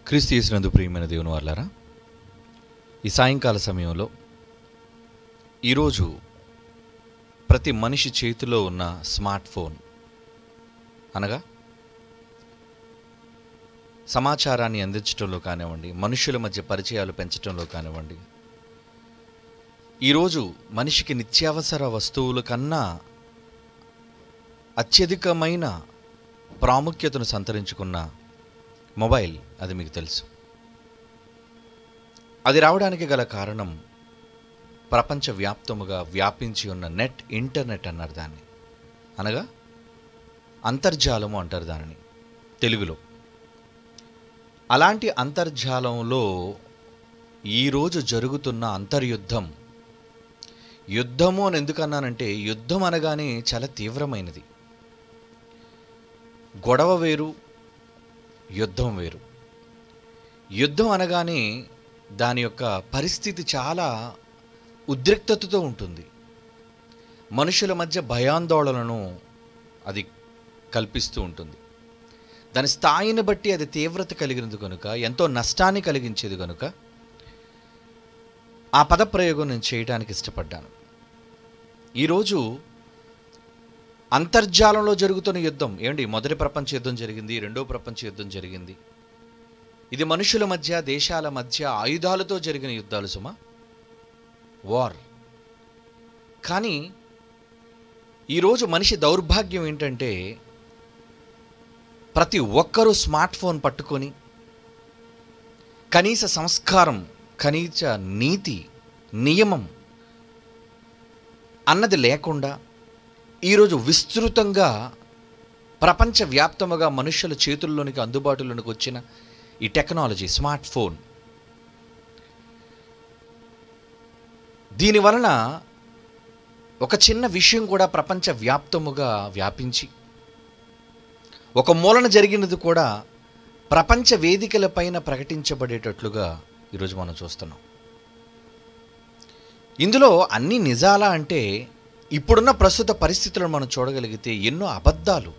క్రీస్తు యేసునందు ప్రియమైన దేవుని వారలారా, ఈ సాయంకాల సమయంలో ఈరోజు ప్రతి మనిషి చేతిలో ఉన్న స్మార్ట్ ఫోన్ అనగా సమాచారాన్ని అందించడంలో కానివ్వండి, మనుషుల మధ్య పరిచయాలు పెంచడంలో కానివ్వండి, ఈరోజు మనిషికి నిత్యావసర వస్తువుల కన్నా అత్యధికమైన ప్రాముఖ్యతను సంతరించుకున్న మొబైల్, అది మీకు తెలుసు. అది రావడానికి గల కారణం ప్రపంచవ్యాప్తముగా వ్యాపించి ఉన్న ఇంటర్నెట్ అన్నారు దాన్ని, అనగా అంతర్జాలము అంటారు దానిని తెలుగులో. అలాంటి అంతర్జాలంలో ఈరోజు జరుగుతున్న అంతర్యుద్ధం, యుద్ధము అని ఎందుకన్నానంటే యుద్ధం అనగానే చాలా తీవ్రమైనది. గొడవ వేరు, యుద్ధం వేరు. యుద్ధం అనగానే దాని యొక్క పరిస్థితి చాలా ఉద్రిక్తతతో ఉంటుంది. మనుషుల మధ్య భయాందోళనను అది కల్పిస్తూ ఉంటుంది. దాని స్థాయిని బట్టి అది తీవ్రత కలిగినది కనుక, ఎంతో నష్టాన్ని కలిగించేది కనుక ఆ పదప్రయోగం నేను చేయడానికి ఇష్టపడ్డాను. ఈరోజు అంతర్జాలంలో జరుగుతున్న యుద్ధం ఏమండి, మొదటి ప్రపంచ యుద్ధం జరిగింది, రెండో ప్రపంచ యుద్ధం జరిగింది. ఇది మనుషుల మధ్య, దేశాల మధ్య ఆయుధాలతో జరిగిన యుద్ధాలు సుమా, వార్. కానీ ఈరోజు మనిషి దౌర్భాగ్యం ఏంటంటే ప్రతి ఒక్కరూ స్మార్ట్ ఫోన్ పట్టుకొని కనీస సంస్కారం, కనీస నీతి, నియమం అన్నది లేకుండా ఈరోజు విస్తృతంగా ప్రపంచవ్యాప్తముగా మనుషుల చేతుల్లోనికి అందుబాటులోనికి వచ్చిన ఈ టెక్నాలజీ స్మార్ట్ ఫోన్, దీనివలన ఒక చిన్న విషయం కూడా ప్రపంచవ్యాప్తముగా వ్యాపించి ఒక మూలన జరిగినది కూడా ప్రపంచ వేదికలపైన ప్రకటించబడేటట్లుగా ఈరోజు మనం చూస్తున్నాం. ఇందులో అన్ని నిజాలా అంటే, ఇప్పుడున్న ప్రస్తుత పరిస్థితులను మనం చూడగలిగితే ఎన్నో అబద్ధాలు,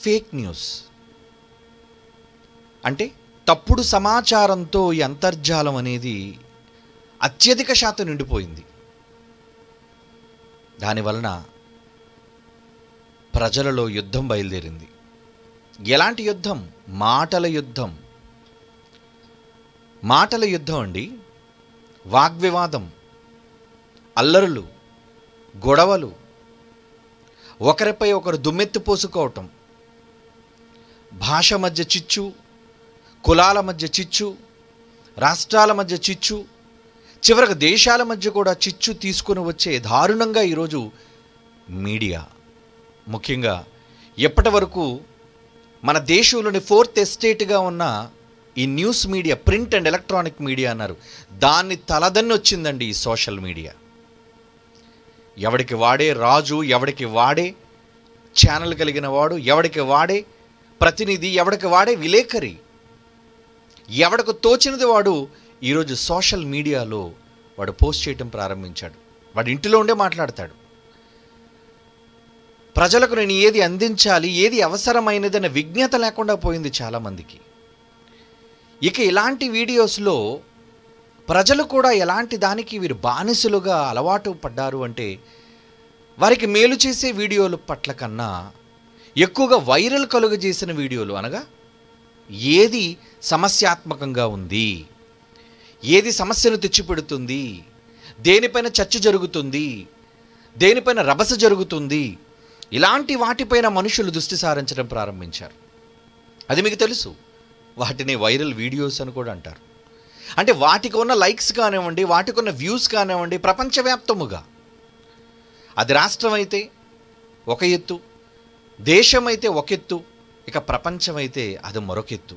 ఫేక్ న్యూస్, అంటే తప్పుడు సమాచారంతో ఈ అంతర్జాలం అనేది అత్యధిక శాతం నిండిపోయింది. దానివలన ప్రజలలో యుద్ధం బయలుదేరింది. ఎలాంటి యుద్ధం? మాటల యుద్ధం. మాటల యుద్ధం అండి. వాగ్వివాదం, అల్లరులు, గొడవలు, ఒకరిపై ఒకరు దుమ్మెత్తి పోసుకోవటం, భాష మధ్య చిచ్చు, కులాల మధ్య చిచ్చు, రాష్ట్రాల మధ్య చిచ్చు, చివరికి దేశాల మధ్య కూడా చిచ్చు తీసుకుని వచ్చే దారుణంగా ఈరోజు మీడియా, ముఖ్యంగా ఎప్పటి వరకు మన దేశంలోని 4th ఎస్టేట్గా ఉన్న ఈ news media, print and electronic media అన్నారు, దాన్ని తలదన్ని వచ్చిందండి ఈ సోషల్ మీడియా. ఎవడికి వాడే రాజు, ఎవడికి వాడే ఛానల్ కలిగిన వాడు, ఎవడికి వాడే ప్రతినిధి, ఎవడికి వాడే విలేకరి, ఎవడికి తోచినది వాడు ఈరోజు సోషల్ మీడియాలో వాడు పోస్ట్ చేయటం ప్రారంభించాడు. వాడి ఇంటిలో ఉండే మాట్లాడతాడు. ప్రజలకు నేను ఏది అందించాలి, ఏది అవసరమైనది అనే విజ్ఞత లేకుండా పోయింది చాలామందికి. ఇక ఇలాంటి వీడియోస్లో ప్రజలు కూడా ఎలాంటి దానికి వీరు బానిసలుగా అలవాటు పడ్డారు అంటే, వారికి మేలు చేసే వీడియోల పట్ల కన్నా ఎక్కువగా వైరల్ కలుగజేసిన వీడియోలు, అనగా ఏది సమస్యాత్మకంగా ఉంది, ఏది సమస్యను తెచ్చిపెడుతుంది, దేనిపైన చర్చ జరుగుతుంది, దేనిపైన రభస జరుగుతుంది, ఇలాంటి వాటిపైన మనుషులు దృష్టి సారించడం ప్రారంభించారు. అది మీకు తెలుసు, వాటిని వైరల్ వీడియోస్ అని కూడా అంటారు. అంటే వాటికి ఉన్న లైక్స్ కానివ్వండి, వాటికి ఉన్న వ్యూస్ కానివ్వండి, ప్రపంచవ్యాప్తముగా, అది రాష్ట్రం అయితే ఒక ఎత్తు, దేశం అయితే ఒక ఎత్తు, ఇక ప్రపంచం అయితే అది మరొక ఎత్తు.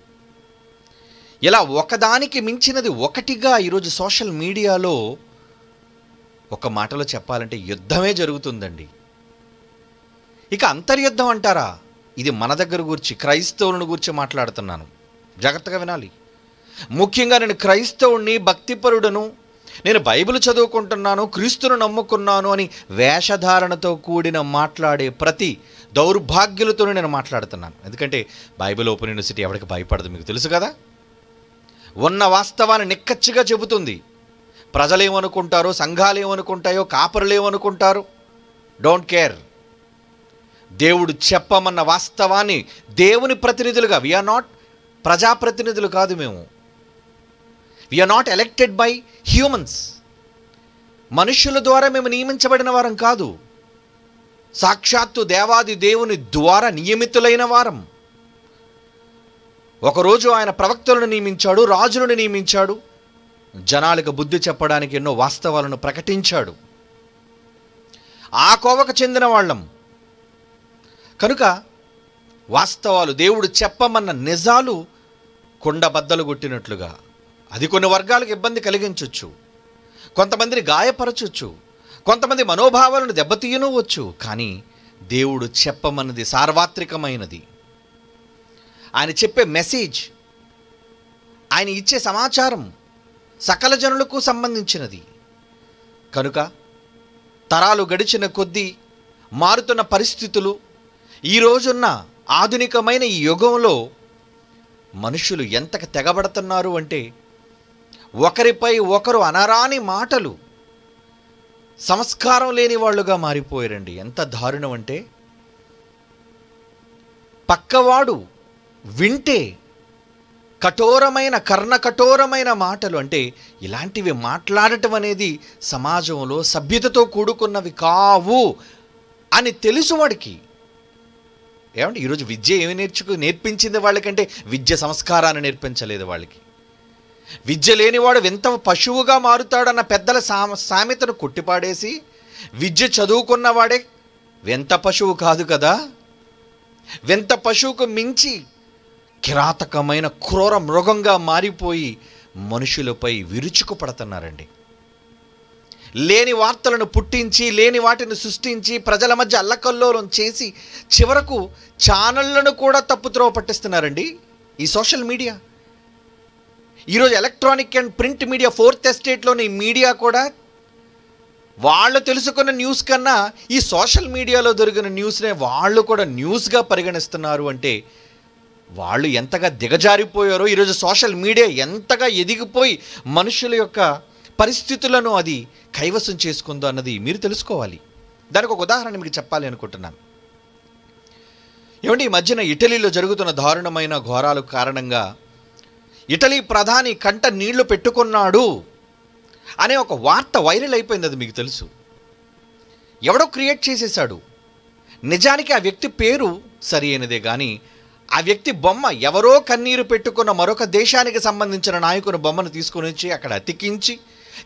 ఇలా ఒకదానికి మించినది ఒకటిగా ఈరోజు సోషల్ మీడియాలో ఒక మాటలో చెప్పాలంటే యుద్ధమే జరుగుతుందండి. ఇక అంతర్యుద్ధం అంటారా? ఇది మన దగ్గర గురించి, క్రైస్తవులను గురించి మాట్లాడుతున్నాను. జాగ్రత్తగా వినాలి. ముఖ్యంగా నేను క్రైస్తవుణ్ణి, భక్తిపరుడను, నేను బైబిల్ చదువుకుంటున్నాను, క్రీస్తును నమ్ముకున్నాను అని వేషధారణతో కూడిన మాట్లాడే ప్రతి దౌర్భాగ్యులతోనే నేను మాట్లాడుతున్నాను. ఎందుకంటే బైబిల్ ఓపెన్ యూనివర్సిటీ ఎవరికి భయపడదు, మీకు తెలుసు కదా. ఉన్న వాస్తవాన్ని నిక్కచ్చిగా చెబుతుంది. ప్రజలు ఏమనుకుంటారో, సంఘాలు ఏమనుకుంటాయో, కాపరులు ఏమనుకుంటారు, డోంట్ కేర్. దేవుడు చెప్పమన్న వాస్తవాన్ని దేవుని ప్రతినిధులుగా, వీఆర్ నాట్ ప్రజాప్రతినిధులు కాదు మేము, we are not elected by humans. మనుష్యుల ద్వారా మేము నియమించబడిన వారం కాదు, సాక్షాత్తు దేవాది దేవుని ద్వారా నియమితులైన వారం. ఒకరోజు ఆయన ప్రవక్తలను నియమించాడు, రాజులను నియమించాడు, జనాలకు బుద్ధి చెప్పడానికి ఎన్నో వాస్తవాలను ప్రకటించాడు. ఆ కోవకు చెందిన వాళ్ళం కనుక వాస్తవాలు, దేవుడు చెప్పమన్న నిజాలు కొండబద్దలు కొట్టినట్లుగా అది కొన్ని వర్గాలకు ఇబ్బంది కలిగించవచ్చు, కొంతమందిని గాయపరచవచ్చు, కొంతమంది మనోభావాలను దెబ్బతీయనవచ్చు. కానీ దేవుడు చెప్పమన్నది సార్వత్రికమైనది. ఆయన చెప్పే మెసేజ్, ఆయన ఇచ్చే సమాచారం సకల జనులకు సంబంధించినది. కనుక తరాలు గడిచిన కొద్దీ మారుతున్న పరిస్థితులు, ఈరోజున్న ఆధునికమైన ఈ యుగంలో మనుషులు ఎంతగా తెగబడుతున్నారు అంటే, ఒకరిపై ఒకరు అనరాని మాటలు, సంస్కారం లేని వాళ్ళుగా మారిపోయారండి. ఎంత దారుణం అంటే, పక్కవాడు వింటే కఠోరమైన, కఠోరమైన మాటలు, అంటే ఇలాంటివి మాట్లాడటం అనేది సమాజంలో సభ్యతతో కూడుకున్నవి కావు అని తెలుసు వాడికి. ఏమంటే ఈరోజు విద్య ఏమి నేర్పించింది వాళ్ళకంటే విద్య సంస్కారాన్ని నేర్పించలేదు వాళ్ళకి. విద్య లేనివాడు వింత పశువుగా మారుతాడన్న పెద్దల సామెతను కొట్టిపాడేసి, విద్య చదువుకున్నవాడే వింత పశువు కాదు కదా, వింత పశువుకు మించి కిరాతకమైన క్రూర మృగంగా మారిపోయి మనుషులపై విరుచుకుపడుతున్నారండి. లేని వార్తలను పుట్టించి, లేని వాటిని సృష్టించి, ప్రజల మధ్య అల్లకల్లోలం చేసి చివరకు ఛానళ్లను కూడా తప్పుత్రోవ పట్టిస్తున్నారండి ఈ సోషల్ మీడియా. ఈరోజు electronic and print media, fourth ఎస్టేట్లోని మీడియా కూడా వాళ్ళు తెలుసుకున్న న్యూస్ కన్నా ఈ సోషల్ మీడియాలో దొరికిన న్యూస్నే వాళ్ళు కూడా న్యూస్గా పరిగణిస్తున్నారు. అంటే వాళ్ళు ఎంతగా దిగజారిపోయారో, ఈరోజు సోషల్ మీడియా ఎంతగా ఎదిగిపోయి మనుషుల యొక్క పరిస్థితులను అది కైవసం చేసుకుందో అన్నది మీరు తెలుసుకోవాలి. దానికి ఒక ఉదాహరణ మీకు చెప్పాలి అనుకుంటున్నాను. ఏమంటే ఈ మధ్యన ఇటలీలో జరుగుతున్న దారుణమైన ఘోరాల కారణంగా ఇటలీ ప్రధాని కంట నీళ్లు పెట్టుకున్నాడు అనే ఒక వార్త వైరల్ అయిపోయింది. అది మీకు తెలుసు. ఎవడో క్రియేట్ చేసేసాడు. నిజానికి ఆ వ్యక్తి పేరు సరి అయినదే కానీ ఆ వ్యక్తి బొమ్మ ఎవరో కన్నీరు పెట్టుకున్న మరొక దేశానికి సంబంధించిన నాయకుని బొమ్మను తీసుకొని వచ్చి అక్కడ అతికించి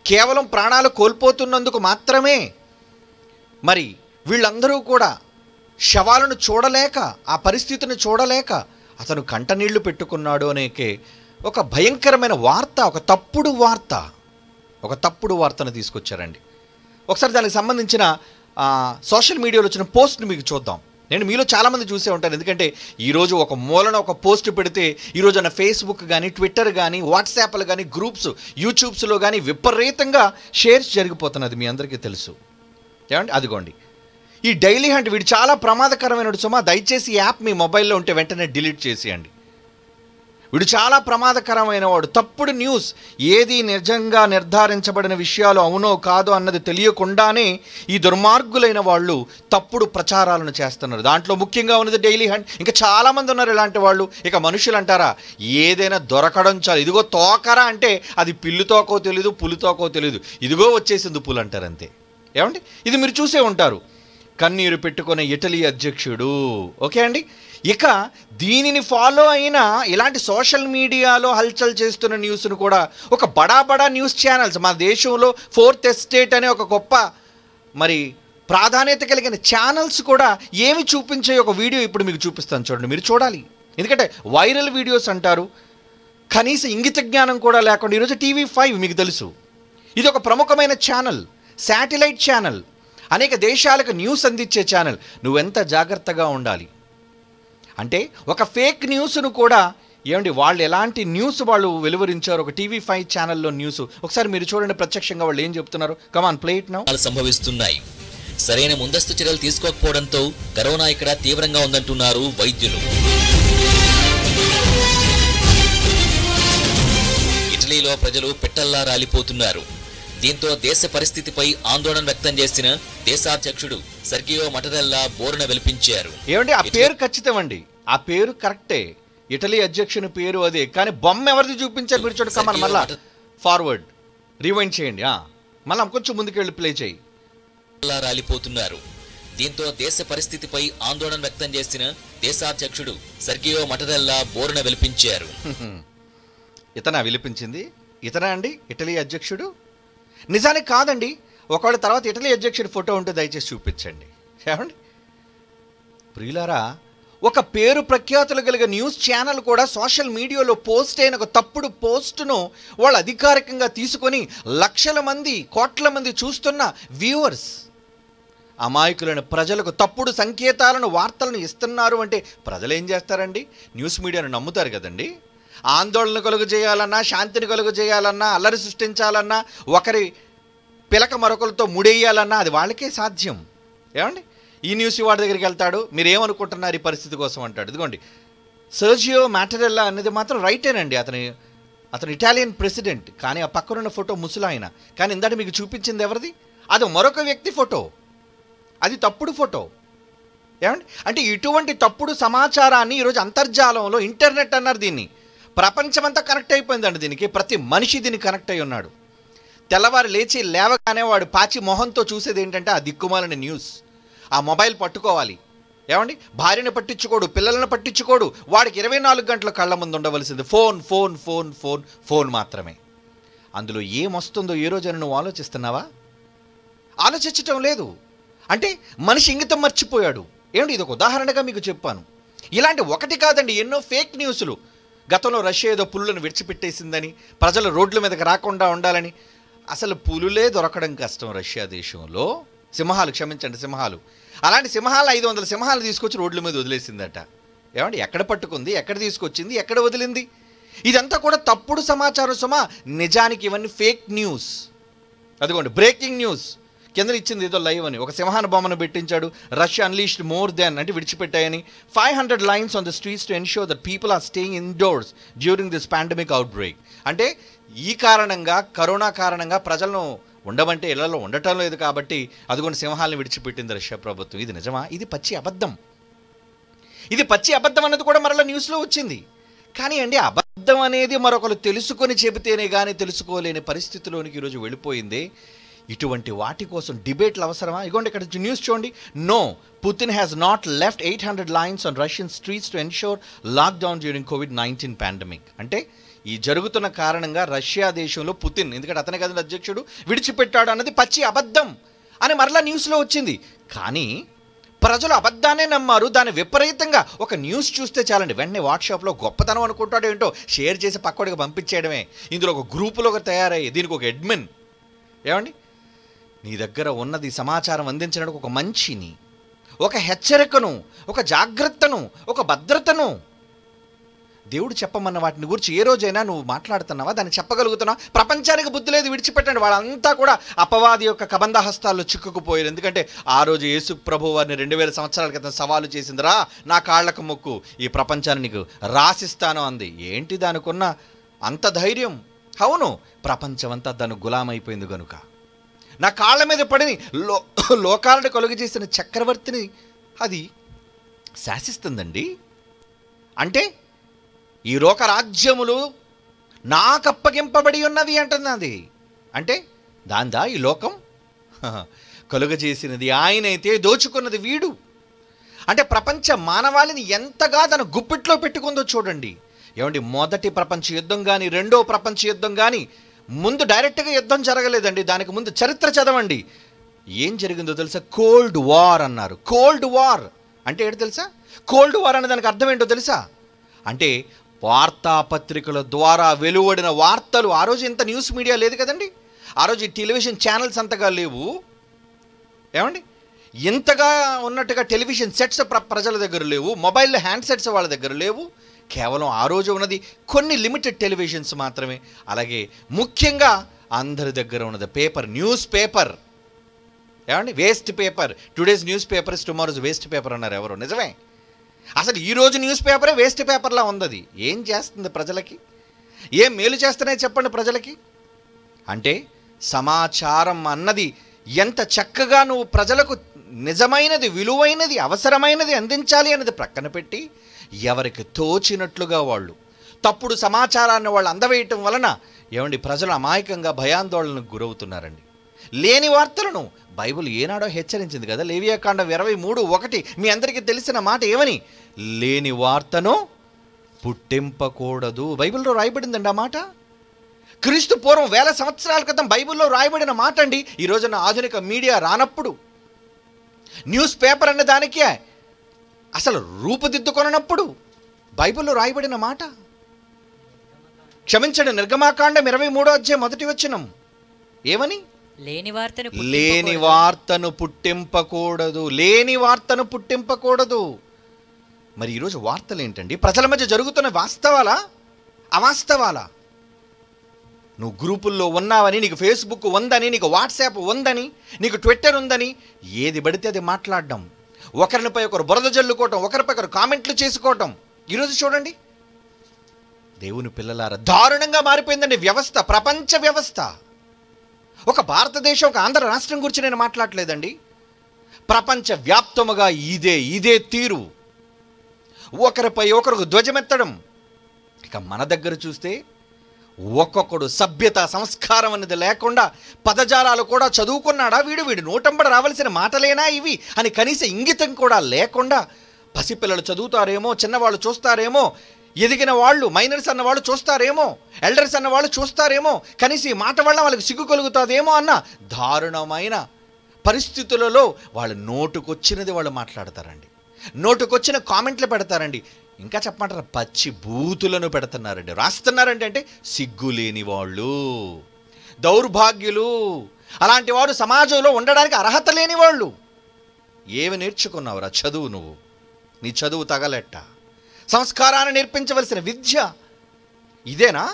కేవలం ప్రాణాలు కోల్పోతున్నందుకు మాత్రమే మరి వీళ్ళందరూ కూడా శవాలను చూడలేక, ఆ పరిస్థితిని చూడలేక అతను కంటనీళ్లు పెట్టుకున్నాడు అనేకే ఒక భయంకరమైన వార్త, ఒక తప్పుడు వార్తను తీసుకొచ్చారండి. ఒకసారి దానికి సంబంధించిన సోషల్ మీడియాలో వచ్చిన పోస్ట్ని మీకు చూద్దాం. నేను మీలో చాలామంది చూసే ఉంటాను. ఎందుకంటే ఈరోజు ఒక మూలన ఒక పోస్ట్ పెడితే ఈరోజు నా ఫేస్బుక్ కానీ, ట్విట్టర్ కానీ, వాట్సాప్లు కానీ, గ్రూప్స్, యూట్యూబ్స్లో కానీ విపరీతంగా షేర్స్ జరిగిపోతున్నది మీ అందరికీ తెలుసు. ఏమంటే అదిగోండి ఈ డైలీ హంట్, వీడు చాలా ప్రమాదకరమైన సుమా. దయచేసి ఈ యాప్ మీ మొబైల్లో ఉంటే వెంటనే డిలీట్ చేసేయండి. వీడు చాలా ప్రమాదకరమైన వాడు. తప్పుడు న్యూస్, ఏది నిజంగా నిర్ధారించబడిన విషయాలు అవునో కాదో అన్నది తెలియకుండానే ఈ దుర్మార్గులైన వాళ్ళు తప్పుడు ప్రచారాలను చేస్తున్నారు. దాంట్లో ముఖ్యంగా ఉన్నది డైలీ హంట్. ఇంకా చాలామంది ఉన్నారు ఇలాంటి వాళ్ళు. ఇక మనుషులు అంటారా, ఏదైనా దొరకడం చాలు. ఇదిగో తోకరా అంటే అది పిల్లి తోకో తెలీదు, పులి తోకో తెలీదు, ఇదిగో వచ్చేసింది పులు అంటారు అంతే. ఏమండి ఇది మీరు చూసే ఉంటారు. కన్నీరు పెట్టుకునే ఇటలీ అధ్యక్షుడు. ఓకే అండి. ఇక దీనిని ఫాలో అయిన ఇలాంటి సోషల్ మీడియాలో హల్చల్ చేస్తున్న న్యూస్ను కూడా ఒక బడా న్యూస్ ఛానల్స్, మన దేశంలో ఫోర్త్ ఎస్టేట్ అనే ఒక గొప్ప మరి ప్రాధాన్యత కలిగిన ఛానల్స్ కూడా ఏమి చూపించే ఒక వీడియో ఇప్పుడు మీకు చూపిస్తాను, చూడండి. మీరు చూడాలి. ఎందుకంటే వైరల్ వీడియోస్ అంటారు, కనీస ఇంగిత జ్ఞానం కూడా లేకుండా. ఈరోజు TV5 మీకు తెలుసు, ఇది ఒక ప్రముఖమైన ఛానల్, శాటిలైట్ ఛానల్, అనేక దేశాలకు న్యూస్ అందించే ఛానల్. నువ్వెంత జాగ్రత్తగా ఉండాలి అంటే ఒక ఫేక్ న్యూస్ను కూడా, ఏమండి వాళ్ళు ఎలాంటి న్యూస్ వాళ్ళు వెలువరించారు ఒక TV5 ఛానల్లో న్యూస్. ఒకసారి మీరు చూడండి ప్రత్యక్షంగా వాళ్ళు ఏం చెప్తున్నారు. కమాన్ ప్లే ఇట్ నౌ. సంభవిస్తున్నాయి. సరైన ముందస్తు చర్యలు తీసుకోకపోవడంతో కరోనా ఇక్కడ తీవ్రంగా ఉందంటున్నారు వైద్యులు. రష్యాలో ప్రజలు పిట్టల్లా రాలిపోతున్నారు. దీంతో దేశ పరిస్థితిపై ఆందోళన వ్యక్తం చేసిన దేశాధ్యక్షుడు సెర్గియో మటరెల్లా బోరున వెలిపించారు. ఏమండి, ఆ పేరు ఖచ్చితం అండి, ఆ పేరు కరెక్టే, ఇటలీ అధ్యక్షుని పేరు అదే. కానీ బొమ్మ ఎవరిది చూపించారు మీరు చూడండి. కమాన్, మళ్ళా ఫార్వర్డ్ రివైండ్ చేయండి, మళ్ళీ కొంచెం ముందుకెళ్ళి ప్లే చేయి. రాలిపోతున్నారు. దీంతో దేశ పరిస్థితిపై ఆందోళన వ్యక్తం చేసిన దేశాధ్యక్షుడు సెర్గియో మటరెల్లా బోరున వెలిపించారు. ఇతనా విలిపించింది? ఇతనా అండి ఇటలీ అధ్యక్షుడు? నిజానికి కాదండి. ఒకవేళ తర్వాత ఇటలీ అధ్యక్షుడి ఫోటో ఉంటే దయచేసి చూపించండి. ఏమండి ప్రియులారా, ఒక పేరు ప్రఖ్యాతులు కలిగిన న్యూస్ ఛానల్ కూడా సోషల్ మీడియాలో పోస్ట్ అయిన ఒక తప్పుడు పోస్టును వాళ్ళు అధికారికంగా తీసుకొని లక్షల మంది, కోట్ల మంది చూస్తున్న వ్యూవర్స్, అమాయకులైన ప్రజలకు తప్పుడు సంకేతాలను, వార్తలను ఇస్తున్నారు అంటే ప్రజలు ఏం చేస్తారండి? న్యూస్ మీడియాను నమ్ముతారు కదండి. ఆందోళన కలుగు చేయాలన్నా, శాంతిని కలుగు చేయాలన్నా, అల్లరి సృష్టించాలన్నా, ఒకరి పిలక మరొకరితో ముడేయాలన్నా అది వాళ్ళకే సాధ్యం. ఏమండి, ఈ న్యూస్ వాడి దగ్గరికి వెళ్తాడు, మీరు ఏమనుకుంటున్నారు ఈ పరిస్థితి కోసం అంటాడు. ఇదిగోండి, సెర్జియో మాటరెల్లా అనేది మాత్రం రైటేనండి. అతను ఇటాలియన్ ప్రెసిడెంట్. కానీ ఆ పక్కనున్న ఫోటో ముసలాయన. కానీ ఇందాక మీకు చూపించింది ఎవరిది? అది మరొక వ్యక్తి ఫోటో, అది తప్పుడు ఫోటో. ఏమండి, అంటే ఇటువంటి తప్పుడు సమాచారాన్ని ఈరోజు అంతర్జాలంలో, ఇంటర్నెట్ అన్నారు దీన్ని, ప్రపంచమంతా కనెక్ట్ అయిపోయిందండి దీనికి. ప్రతి మనిషి దీనికి కనెక్ట్ అయి ఉన్నాడు. తెల్లవారు లేచి లేవగానే వాడు పాచి మొహంతో చూసేది ఏంటంటే ఆ దిక్కుమాలని న్యూస్. ఆ మొబైల్ పట్టుకోవాలి. ఏమండి, భార్యను పట్టించుకోడు, పిల్లలను పట్టించుకోడు, వాడికి 24 గంటల కళ్ళ ముందు ఉండవలసింది phone phone phone phone phone మాత్రమే. అందులో ఏమొస్తుందో ఏ రోజైనా నువ్వు ఆలోచిస్తున్నావా? ఆలోచించటం లేదు. అంటే మనిషి ఇంగితం మర్చిపోయాడు. ఏమండి, ఇది ఒక ఉదాహరణగా మీకు చెప్పాను. ఇలాంటి ఒకటి కాదండి, ఎన్నో ఫేక్ న్యూస్లు. గతంలో రష్యా ఏదో పులులను విడిచిపెట్టేసిందని, ప్రజలు రోడ్ల మీదకి రాకుండా ఉండాలని. అసలు పులులే దొరకడం కష్టం రష్యా దేశంలో. సింహాలు. అలాంటి సింహాలు 500 సింహాలు తీసుకొచ్చి రోడ్ల మీద వదిలేసిందట. ఏమండి, ఎక్కడ పట్టుకుంది, ఎక్కడ తీసుకొచ్చింది, ఎక్కడ వదిలింది? ఇదంతా కూడా తప్పుడు సమాచారం సుమా. నిజానికి ఇవన్నీ ఫేక్ న్యూస్. అదిగోండి, బ్రేకింగ్ న్యూస్ కింద ఇచ్చింది ఏదో లైవ్ అని. ఒక సింహాన బొమ్మను పెట్టించాడు. రష్యా అన్లీష్డ్ మోర్ దెన్, అంటే విడిచిపెట్టాయని, 500 lions on the streets to ensure that people are staying indoors during this pandemic outbreak. అంటే ఈ కారణంగా, కరోనా కారణంగా ప్రజలను ఉండమంటే ఇళ్లలో ఉండటం లేదు కాబట్టి అదిగోండి సింహాలను విడిచిపెట్టింది రష్యా ప్రభుత్వం. ఇది నిజమా? ఇది పచ్చి అబద్ధం. ఇది పచ్చి అబద్ధం అన్నది కూడా మరలా న్యూస్లో వచ్చింది. కానీ అండి, అబద్ధం అనేది మరొకరు తెలుసుకొని చెబితేనే కానీ తెలుసుకోలేని పరిస్థితిలోనికి ఈరోజు వెళ్ళిపోయింది. ఇటువంటి వాటి కోసం డిబేట్లు అవసరమా? ఇగోండి ఇక్కడ న్యూస్ చూడండి. No, Putin has not left 800 lions on Russian streets to ensure lockdown during COVID-19 pandemic. అంటే ఈ జరుగుతున్న కారణంగా రష్యా దేశంలో పుతిన్, ఎందుకంటే అతనే కదా అధ్యక్షుడు, విడిచిపెట్టాడు అన్నది పచ్చి అబద్ధం అని మరలా న్యూస్లో వచ్చింది. కానీ ప్రజలు అబద్ధాన్నే నమ్మారు. దాన్ని విపరీతంగా ఒక న్యూస్ చూస్తే చాలండి, వెంటనే వాట్సాప్లో గొప్పతనం అనుకుంటాడు ఏంటో షేర్ చేసి పక్కడికి పంపించేయడమే. ఇందులో ఒక గ్రూపులో ఒక తయారయ్యి దీనికి ఒక అడ్మిన్. ఏమండి, నీ దగ్గర ఉన్నది సమాచారం అందించడానికి ఒక మంచిని, ఒక హెచ్చరికను, ఒక జాగ్రత్తను, ఒక భద్రతను దేవుడు చెప్పమన్న వాటిని గురించి ఏ రోజైనా నువ్వు మాట్లాడుతున్నావా? దాన్ని చెప్పగలుగుతున్నావా? ప్రపంచానికి బుద్ధి లేదు, విడిచిపెట్టండి. వాళ్ళంతా కూడా అపవాది యొక్క కబంధ హస్తాల్లో చిక్కుకుపోయారు. ఎందుకంటే ఆ రోజు యేసు ప్రభు వారిని 2000 సంవత్సరాల క్రితం సవాలు చేసిందిరా, నా కాళ్లకు మొక్కు, ఈ ప్రపంచాన్ని నీకు రాసిస్తాను అంది. ఏంటి దానికున్న అంత ధైర్యం? అవును, ప్రపంచమంతా దాని గులామైపోయింది కనుక. నా కాళ్ళ మీద పడిని లోకాలను కలుగు చేసిన చక్రవర్తిని అది శాసిస్తుందండి. అంటే ఈ లోకరాజ్యములు నాకప్పగింపబడి ఉన్నవి అంటున్నది. అంటే దాందా ఈ లోకం? కలుగజేసినది ఆయనైతే దోచుకున్నది వీడు. అంటే ప్రపంచ మానవాళిని ఎంతగా తన గుప్పిట్లో పెట్టుకుందో చూడండి. ఏమండి, మొదటి ప్రపంచ యుద్ధం కానీ, రెండో ప్రపంచ యుద్ధం కానీ, ముందు డైరెక్ట్గా యుద్ధం జరగలేదండి. దానికి ముందు చరిత్ర చదవండి. ఏం జరిగిందో తెలుసా? కోల్డ్ వార్ అన్నారు. కోల్డ్ వార్ అంటే ఏంటో తెలుసా? కోల్డ్ వార్ అనే దానికి అర్థం ఏంటో తెలుసా? అంటే వార్తాపత్రికల ద్వారా వెలువడిన వార్తలు. ఆ రోజు ఇంత న్యూస్ మీడియా లేదు కదండి. ఆ రోజు ఈ టెలివిజన్ ఛానల్స్ అంతగా లేవు. ఏమండి, ఇంతగా ఉన్నట్టుగా టెలివిజన్ సెట్స్ ప్రజల దగ్గర లేవు. మొబైల్ హ్యాండ్ సెట్స్ వాళ్ళ దగ్గర లేవు. కేవలం ఆ రోజు ఉన్నది కొన్ని లిమిటెడ్ టెలివిజన్స్ మాత్రమే. అలాగే ముఖ్యంగా అందరి దగ్గర ఉన్నది పేపర్, న్యూస్ పేపర్. ఏమండి, waste paper. Today's news paper is tomorrow's waste paper అన్నారు ఎవరు. నిజమే, అసలు ఈరోజు న్యూస్ పేపరే వేస్ట్ పేపర్లా ఉంది. అది ఏం చేస్తుంది ప్రజలకి? ఏం మేలు చేస్తున్నాయి చెప్పండి ప్రజలకి? అంటే సమాచారం అన్నది ఎంత చక్కగా నువ్వు ప్రజలకు నిజమైనది, విలువైనది, అవసరమైనది అందించాలి అన్నది ప్రక్కన పెట్టి ఎవరికి తోచినట్లుగా వాళ్ళు తప్పుడు సమాచారాన్ని వాళ్ళు అందవేయటం వలన ఏమండి ప్రజలు అమాయకంగా భయాందోళనకు గురవుతున్నారండి. లేని వార్తలను బైబిల్ ఏనాడో హెచ్చరించింది కదా. లేవియాకాండం 23:1 మీ అందరికీ తెలిసిన మాట ఏమని? లేని వార్తను పుట్టింపకూడదు. బైబిల్లో రాయబడిందండి ఆ మాట. క్రీస్తు పూర్వం 1000 సంవత్సరాల క్రితం బైబిల్లో రాయబడిన మాట అండి. ఈ రోజున ఆధునిక మీడియా రానప్పుడు, న్యూస్ పేపర్ అనే దానికే అసలు రూపుదిద్దుకొనప్పుడు బైబిల్లో రాయబడిన మాట. క్షమించండి, నిర్గమాకాండం 23:1 ఏమని? లేని వార్తను పుట్టింపకూడదు. లేని వార్తను పుట్టింపకూడదు. మరి ఈరోజు వార్తలు ఏంటండి? ప్రజల మధ్య జరుగుతున్న వాస్తవాలా, అవాస్తవాలా? నువ్వు గ్రూపుల్లో ఉన్నావని, నీకు ఫేస్బుక్ ఉందని, నీకు వాట్సాప్ ఉందని, నీకు ట్విట్టర్ ఉందని ఏది పడితే అది మాట్లాడడం, ఒకరినిపై ఒకరు బురద జల్లుకోవటం, ఒకరిపై ఒకరు కామెంట్లు చేసుకోవటం. ఈరోజు చూడండి దేవుని పిల్లలారా, దారుణంగా మారిపోయిందండి వ్యవస్థ, ప్రపంచ వ్యవస్థ. ఒక భారతదేశం, ఒక ఆంధ్ర రాష్ట్రం గురించి నేను మాట్లాడలేదండి. ప్రపంచ వ్యాప్తముగా ఇదే తీరు, ఒకరిపై ఒకరికి ధ్వజమెత్తడం. ఇక మన దగ్గర చూస్తే ఒక్కొక్కడు సభ్యత, సంస్కారం అనేది లేకుండా, పదజాలాలు కూడా చదువుకున్నాడా వీడి నోటంబడి రావాల్సిన మాటలేనా ఇవి అని కనీస ఇంగితం కూడా లేకుండా, పసిపిల్లలు చదువుతారేమో, చిన్నవాళ్ళు చూస్తారేమో, ఎదిగిన వాళ్ళు, మైనర్స్ అన్న వాళ్ళు చూస్తారేమో, ఎల్డర్స్ అన్న వాళ్ళు చూస్తారేమో, కనీసం ఈ మాట వల్ల వాళ్ళకి సిగ్గు కలుగుతుందేమో అన్న దారుణమైన పరిస్థితులలో వాళ్ళు నోటుకొచ్చినది వాళ్ళు మాట్లాడతారండి. నోటుకొచ్చిన కామెంట్లు పెడతారండి. ఇంకా చెప్పమంటారా, పచ్చి బూతులను పెడుతున్నారండి, రాస్తున్నారండి. అంటే సిగ్గులేని వాళ్ళు, దౌర్భాగ్యులు, అలాంటి వారు సమాజంలో ఉండడానికి అర్హత లేని వాళ్ళు. ఏమి నేర్చుకున్నావురా చదువు? నువ్వు నీ చదువు తగలెట్ట? సంస్కారాన్ని నేర్పించవలసిన విద్య ఇదేనా?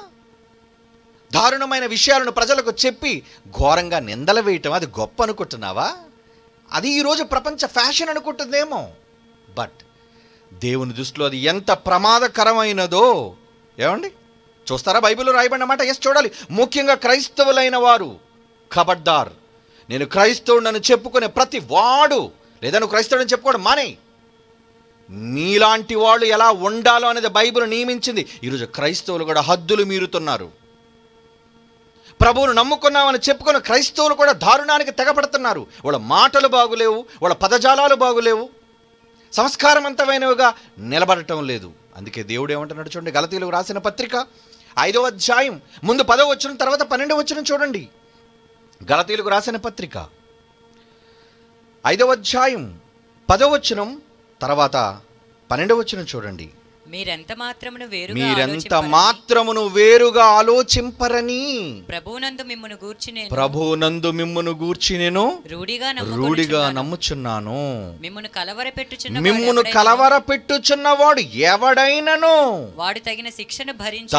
దారుణమైన విషయాలను ప్రజలకు చెప్పి ఘోరంగా నిందలు వేయటం అది గొప్ప అనుకుంటున్నావా? అది ఈరోజు ప్రపంచ ఫ్యాషన్ అనుకుంటుందేమో. బట్ దేవుని దృష్టిలో అది ఎంత ప్రమాదకరమైనదో ఏమండి చూస్తారా? బైబిల్లో రాయబడిన మాట. ఎస్, చూడాలి. ముఖ్యంగా క్రైస్తవులైన వారు ఖబర్దార్. నేను క్రైస్తవుడని చెప్పుకునే ప్రతి వాడు, లేదా నువ్వు క్రైస్తవుడని చెప్పుకోవడం మానే, నీలాంటి వాళ్ళు ఎలా ఉండాలో అనేది బైబిల్ నియమించింది. ఈరోజు క్రైస్తవులు కూడా హద్దులు మీరుతున్నారు. ప్రభువును నమ్ముకున్నామని చెప్పుకున్న క్రైస్తవులు కూడా దారుణానికి తెగపడుతున్నారు. వాళ్ళ మాటలు బాగులేవు, వాళ్ళ పదజాలాలు బాగులేవు, సంస్కారవంతమైనవిగా నిలబడటం లేదు. అందుకే దేవుడు ఏమంటున్నాడు చూడండి, గలతీయులకు రాసిన పత్రిక 5వ అధ్యాయం ముందు 10వ వచనం, తర్వాత 12వ వచనం చూడండి. గలతీయులకు రాసిన పత్రిక 5వ అధ్యాయం 10వ వచనం, తర్వాత 12వ వచనం చూడండి. మీరెంత మాత్రమును వేరుగా ఆలోచింపరని ప్రభువునందు మిమ్మును గూర్చి నేను రూఢిగా నమ్ముచున్నాను. మిమ్మును కలవరపెట్టుచున్నవాడు ఎవడైనను వాడు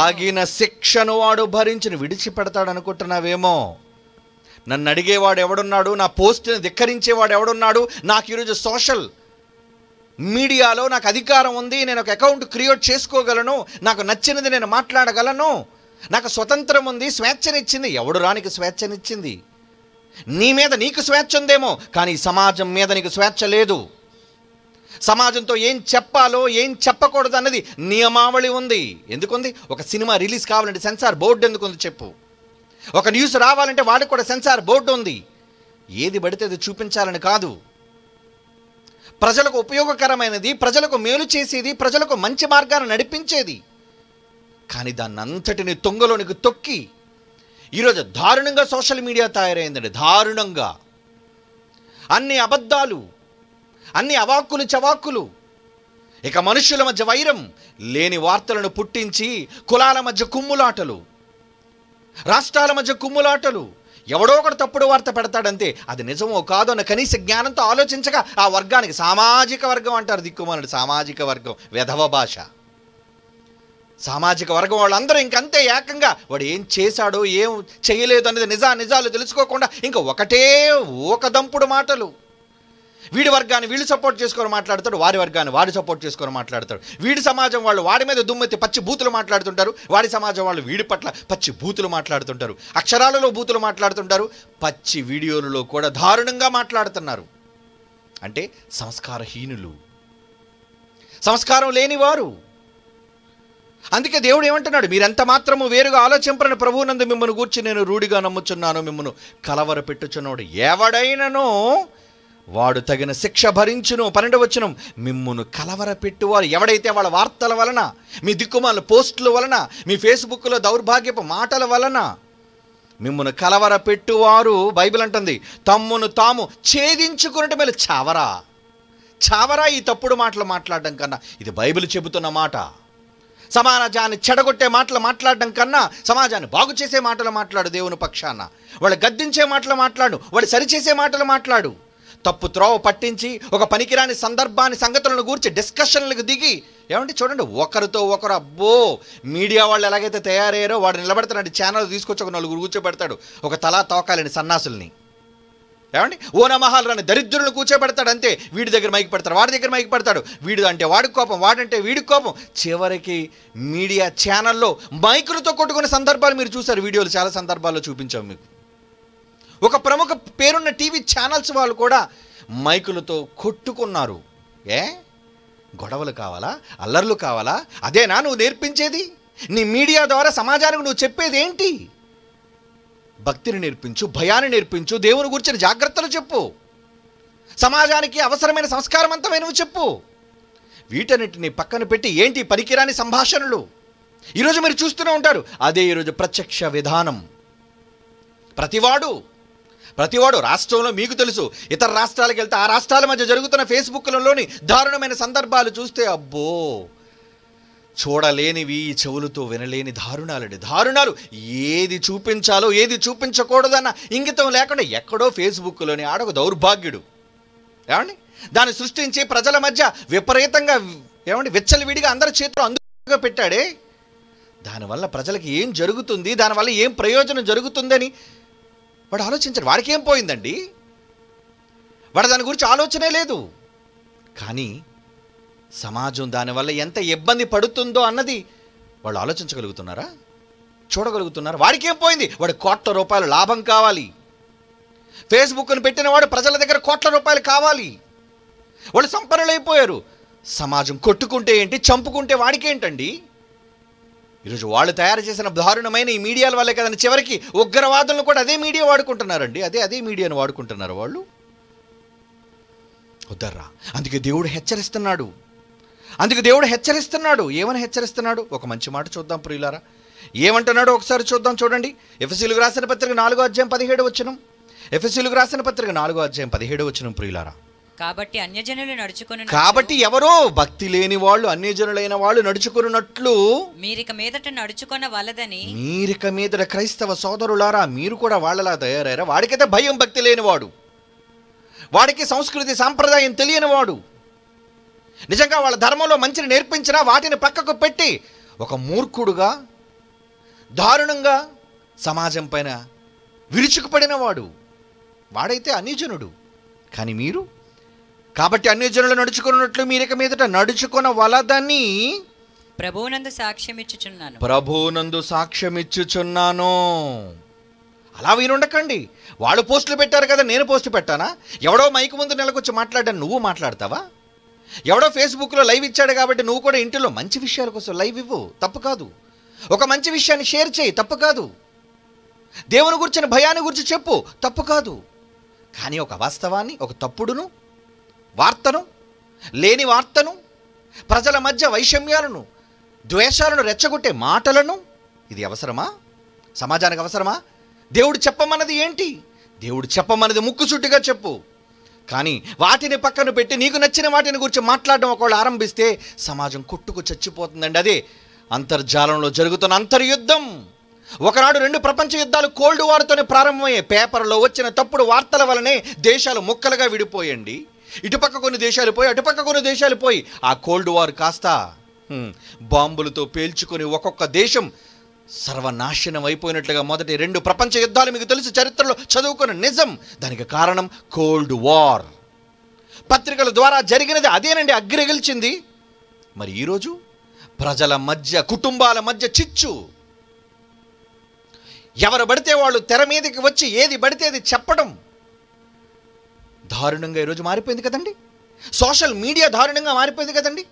తగిన శిక్షను వాడు భరించిన విడిచిపెడతాడు అనుకుంటున్నావేమో. నన్ను అడిగేవాడు ఎవడున్నాడు? నా పోస్ట్ని ధిక్కరించేవాడు ఎవడున్నాడు? నాకు ఈరోజు సోషల్ మీడియాలో నాకు అధికారం ఉంది, నేను ఒక అకౌంట్ క్రియేట్ చేసుకోగలను, నాకు నచ్చినది నేను మాట్లాడగలను, నాకు స్వతంత్రం ఉంది, స్వేచ్ఛనిచ్చింది. ఎవడు రానికి స్వేచ్ఛనిచ్చింది? నీ మీద నీకు స్వేచ్ఛ ఉందేమో, కానీ సమాజం మీద నీకు స్వేచ్ఛ లేదు. సమాజంతో ఏం చెప్పాలో ఏం చెప్పకూడదు అన్నది నియమావళి ఉంది. ఎందుకుంది? ఒక సినిమా రిలీజ్ కావాలంటే సెన్సార్ బోర్డు ఎందుకుంది చెప్పు? ఒక న్యూస్ రావాలంటే వాడికి కూడా సెన్సార్ బోర్డు ఉంది. ఏది పడితే అది చూపించాలని కాదు. ప్రజలకు ఉపయోగకరమైనది, ప్రజలకు మేలు చేసేది, ప్రజలకు మంచి మార్గాన్ని నడిపించేది. కానీ దాన్ని అంతటిని తొంగలోనికి తొక్కి ఈరోజు దారుణంగా సోషల్ మీడియా తయారైందండి. దారుణంగా అన్ని అబద్ధాలు, అన్ని అవాక్కులు చవాక్కులు, ఇక మనుషుల మధ్య వైరం, లేని వార్తలను పుట్టించి కులాల మధ్య కుమ్ములాటలు, రాష్ట్రాల మధ్య కుమ్ములాటలు. ఎవడో ఒకడు తప్పుడు వార్త పెడతాడంతే, అది నిజమో కాదో అన్న కనీస జ్ఞానంతో ఆలోచించగా ఆ వర్గానికి సామాజిక వర్గం అంటారు. దిక్కుమానుడు సామాజిక వర్గం, వెధవ భాష. సామాజిక వర్గం వాళ్ళందరూ ఇంకంతే ఏకంగా వాడు ఏం చేశాడో ఏం చేయలేదు అనేది నిజాలు తెలుసుకోకుండా ఇంకా ఒకటే దంపుడు మాటలు. వీడి వర్గాన్ని వీళ్ళు సపోర్ట్ చేసుకొని మాట్లాడతాడు, వారి వర్గాన్ని వాడు సపోర్ట్ చేసుకొని మాట్లాడతాడు. వీడి సమాజం వాళ్ళు వాడి మీద దుమ్మెత్తి పచ్చి బూతులు మాట్లాడుతుంటారు, వాడి సమాజం వాళ్ళు వీడి పట్ల పచ్చి బూతులు మాట్లాడుతుంటారు. అక్షరాలలో బూతులు మాట్లాడుతుంటారు, పచ్చి వీడియోలలో కూడా దారుణంగా మాట్లాడుతున్నారు. అంటే సంస్కారహీనులు, సంస్కారం లేనివారు. అందుకే దేవుడు ఏమంటున్నాడు, మీరెంత మాత్రము వేరుగా ఆలోచింపరని ప్రభువునందు మిమ్మల్ని గూర్చి నేను రూఢిగా నమ్ముచున్నాను, మిమ్మల్ని కలవర పెట్టుచున్నాడు. ఎవడైనను వాడు తగిన శిక్ష భరించును. 12వ వచనం, మిమ్మును కలవర పెట్టువారు. ఎవడైతే వాళ్ళ వార్తల వలన, మీ దిక్కుమాల పోస్టుల వలన, మీ ఫేస్బుక్లో దౌర్భాగ్యపు మాటల వలన మిమ్మును కలవర పెట్టువారు, బైబిల్ అంటుంది, తమ్మును తాము ఛేదించుకున్నట్టు మేలు. చావరా చావరా ఈ తప్పుడు మాటలు మాట్లాడడం కన్నా. ఇది బైబిల్ చెబుతున్న మాట. సమాజాన్ని చెడగొట్టే మాటలు మాట్లాడడం కన్నా సమాజాన్ని బాగు చేసే మాటలు మాట్లాడు. దేవుని పక్షాన వాళ్ళు గద్దించే మాటలు మాట్లాడు, వాడు సరిచేసే మాటలు మాట్లాడు. తప్పు త్రోవ పట్టించి ఒక పనికిరాని సందర్భాన్ని సంగతులను గూర్చి డిస్కషన్లకు దిగి, ఏమంటే చూడండి, ఒకరితో ఒకరు, అబ్బో మీడియా వాళ్ళు ఎలాగైతే తయారయ్యారో వాడు నిలబెడతాడు, ఛానల్ తీసుకొచ్చి ఒక నలుగురు కూర్చోబెడతాడు, ఒక తలా తోకాలని సన్నాసుల్ని, ఏమండి ఓనమహాలు రాని దరిద్రులను కూర్చోబెడతాడు. అంతే, వీడి దగ్గర మైకి పెడతాడు, వాడి దగ్గర మైకి పెడతాడు, వీడు అంటే వాడికి కోపం, వాడంటే వీడికి కోపం. చివరికి మీడియా ఛానల్లో మైకులతో కొట్టుకునే సందర్భాలు మీరు చూశారు, వీడియోలు చాలా సందర్భాల్లో చూపించాం మీకు. ఒక ప్రముఖ పేరున్న టీవీ ఛానల్స్ వాళ్ళు కూడా మైకులతో కొట్టుకున్నారు. గొడవలు కావాలా, అల్లర్లు కావాలా? అదేనా నువ్వు నేర్పించేది? నీ మీడియా ద్వారా సమాజానికి నువ్వు చెప్పేది ఏంటి? భక్తిని నేర్పించు, భయాన్ని నేర్పించు, దేవుని గురించిన జాగ్రత్తలు చెప్పు, సమాజానికి అవసరమైన సంస్కారవంతమైనవి చెప్పు. వీటన్నిటిని పక్కన పెట్టి ఏంటి పనికిరాని సంభాషణలు ఈరోజు మీరు చూస్తూనే ఉంటారు. అదే ఈరోజు ప్రత్యక్ష విధానం. ప్రతివాడు రాష్ట్రంలో మీకు తెలుసు, ఇతర రాష్ట్రాలకు వెళ్తే ఆ రాష్ట్రాల మధ్య జరుగుతున్న ఫేస్బుక్లలోని దారుణమైన సందర్భాలు చూస్తే అబ్బో, చూడలేనివి, చెవులతో వినలేని దారుణాలు. ఏది చూపించాలో ఏది చూపించకూడదన్న ఇంగితం లేకుండా ఎక్కడో ఫేస్బుక్లోని ఆడొక దౌర్భాగ్యుడు, ఏమండి దాన్ని సృష్టించి ప్రజల మధ్య విపరీతంగా, ఏమండి విచ్చలవిడిగా అందరి చేతిలో అందుగా పెట్టాడే. దానివల్ల ప్రజలకి ఏం జరుగుతుంది, దానివల్ల ఏం ప్రయోజనం జరుగుతుందని వాడు ఆలోచించాడు. వాడికి ఏం పోయిందండి? వాడు దాని గురించి ఆలోచనే లేదు. కానీ సమాజం దానివల్ల ఎంత ఇబ్బంది పడుతుందో అన్నది వాళ్ళు ఆలోచించగలుగుతున్నారా? చూడగలుగుతున్నారా? వాడికి ఏం పోయింది? వాడు కోట్ల రూపాయలు లాభం కావాలి. ఫేస్బుక్ను పెట్టిన వాడు ప్రజల దగ్గర కోట్ల రూపాయలు కావాలి. వాళ్ళు సంపన్నులైపోయారు. సమాజం కొట్టుకుంటే ఏంటి, చంపుకుంటే వాడికేంటండి? ఈరోజు వాళ్ళు తయారు చేసిన దారుణమైన ఈ మీడియాల వల్లే కదండి చివరికి ఉగ్రవాదులను కూడా అదే మీడియా వాడుకుంటున్నారండి. అదే మీడియాను వాడుకుంటున్నారు వాళ్ళు. వద్దర్రా. అందుకే దేవుడు హెచ్చరిస్తున్నాడు. ఏమని హెచ్చరిస్తున్నాడు? ఒక మంచి మాట చూద్దాం ప్రియులారా. ఏమంటున్నాడో ఒకసారి చూద్దాం. చూడండి, ఎఫెసీయులకు రాసిన పత్రిక 4వ అధ్యాయం 17వ వచనం. ఎఫెసీయులకు రాసిన పత్రిక 4వ అధ్యాయం 17వ వచనం ప్రియులారా. కాబట్టి ఎవరో భక్తి లేని వాళ్ళు, అన్యజనులైన వాళ్ళు నడుచుకున్నట్లు మీరిక మీదట క్రైస్తవ సోదరులారా మీరు కూడా వాళ్ళలా తయారయ్యారా. వాడికైతే భయం, భక్తి లేనివాడు, వాడికి సంస్కృతి సాంప్రదాయం తెలియనివాడు, నిజంగా వాళ్ళ ధర్మంలో మంచిని నేర్పించినా వాటిని పక్కకు పెట్టి ఒక మూర్ఖుడుగా, దారుణంగా సమాజం పైన విరుచుకుపడినవాడు, వాడైతే అన్యజనుడు. కానీ మీరు కాబట్టి అన్యజనులు నడుచుకున్నట్లు మీరిక మీదట నడుచుకున్న వలదని ప్రభువునందు సాక్ష్యమిచ్చుచున్నాను. అలా వినుండకండి. వాళ్ళు పోస్టులు పెట్టారు కదా, నేను పోస్టు పెట్టానా? ఎవడో మైకు ముందు నెలకొచ్చి మాట్లాడాను, నువ్వు మాట్లాడతావా? ఎవడో ఫేస్బుక్లో లైవ్ ఇచ్చాడు కాబట్టి నువ్వు కూడా ఇంటిలో మంచి విషయాల కోసం లైవ్ ఇవ్వు, తప్పు కాదు. ఒక మంచి విషయాన్ని షేర్ చేయి, తప్పు కాదు. దేవుని గురించిన భయాన్ని గురించి చెప్పు, తప్పు కాదు. కానీ ఒక వాస్తవాన్ని, ఒక తప్పుడును, వార్తను, లేని వార్తను, ప్రజల మధ్య వైషమ్యాలను, ద్వేషాలను రెచ్చగొట్టే మాటలను, ఇది అవసరమా? సమాజానికి అవసరమా? దేవుడు చెప్పమన్నది ఏంటి? దేవుడు చెప్పమన్నది ముక్కుసూటిగా చెప్పు. కానీ వాటిని పక్కన పెట్టి నీకు నచ్చిన వాటిని గురించి మాట్లాడడం ఒకవేళ ఆరంభిస్తే సమాజం కొట్టుకు చచ్చిపోతుందండి. అదే అంతర్జాలంలో జరుగుతున్న అంతర్యుద్ధం. ఒకనాడు 2 ప్రపంచ యుద్ధాలు కోల్డ్ వార్తోనే ప్రారంభమయ్యాయి. పేపర్లో వచ్చిన తప్పుడు వార్తల వలనే దేశాలు ముక్కలుగా విడిపోయండి. ఇటుపక్క కొన్ని దేశాలు పోయి, అటుపక్క కొన్ని దేశాలు పోయి, ఆ కోల్డ్ వార్ కాస్త బాంబులతో పేల్చుకొని ఒక్కొక్క దేశం సర్వనాశనం అయిపోయినట్లుగా మొదటి 2 ప్రపంచ యుద్ధాలు మీకు తెలుసు, చరిత్రలో చదువుకున్న నిజం. దానికి కారణం కోల్డ్ వార్. పత్రికల ద్వారా జరిగినది అదేనండి అగ్గిరగిల్చింది. మరి ఈరోజు ప్రజల మధ్య, కుటుంబాల మధ్య చిచ్చు. ఎవరు పడితే వాళ్ళు తెర మీదకి వచ్చి ఏది పడితే అది చెప్పడం దారుణంగా ఈరోజు మారిపోయింది కదండి. సోషల్ మీడియా దారుణంగా మారిపోయింది కదండి.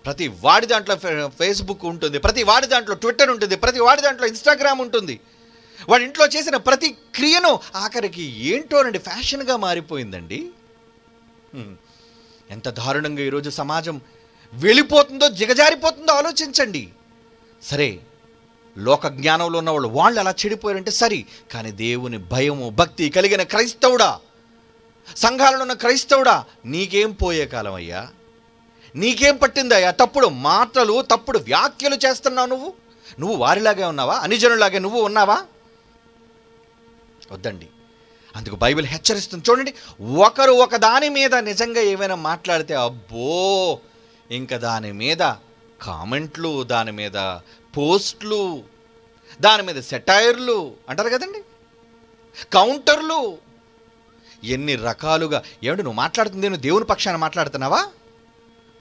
ప్రతి వాడి దాంట్లో ఫేస్బుక్ ఉంటుంది, ప్రతి వాడి దాంట్లో ట్విట్టర్ ఉంటుంది, ప్రతి వాడి దాంట్లో ఇన్స్టాగ్రామ్ ఉంటుంది. వాడి ఇంట్లో చేసిన ప్రతి క్రియను ఆఖరికి ఏంటోనండి ఫ్యాషన్గా మారిపోయిందండి. ఎంత దారుణంగా ఈరోజు సమాజం వెళ్ళిపోతుందో, దిగజారిపోతుందో ఆలోచించండి. సరే, లోక జ్ఞానంలో ఉన్నవాళ్ళు వాళ్ళు అలా చెడిపోయారంటే సరి, కానీ దేవుని భయము భక్తి కలిగిన క్రైస్తవుడా, సంఘాలలో ఉన్న క్రైస్తవుడా, నీకేం పోయే కాలం అయ్యా? నీకేం పట్టిందయ్యా? తప్పుడు మాటలు, తప్పుడు వ్యాఖ్యలు చేస్తున్నావు. నువ్వు వారిలాగే ఉన్నావా? అనుజనులాగే నువ్వు ఉన్నావా? వద్దండి. అందుకు బైబిల్ హెచ్చరిస్తుంది. చూడండి, ఒకరు ఒక దాని మీద నిజంగా ఏమైనా మాట్లాడితే అబ్బో, ఇంకా దాని మీద కామెంట్లు, దాని మీద పోస్ట్లు, దాని మీద సెటైర్లు అంటారు కదండి, కౌంటర్లు, ఎన్ని రకాలుగా. ఏమిటి నువ్వు మాట్లాడుతుంది? నువ్వు దేవుని పక్షాన మాట్లాడుతున్నావా?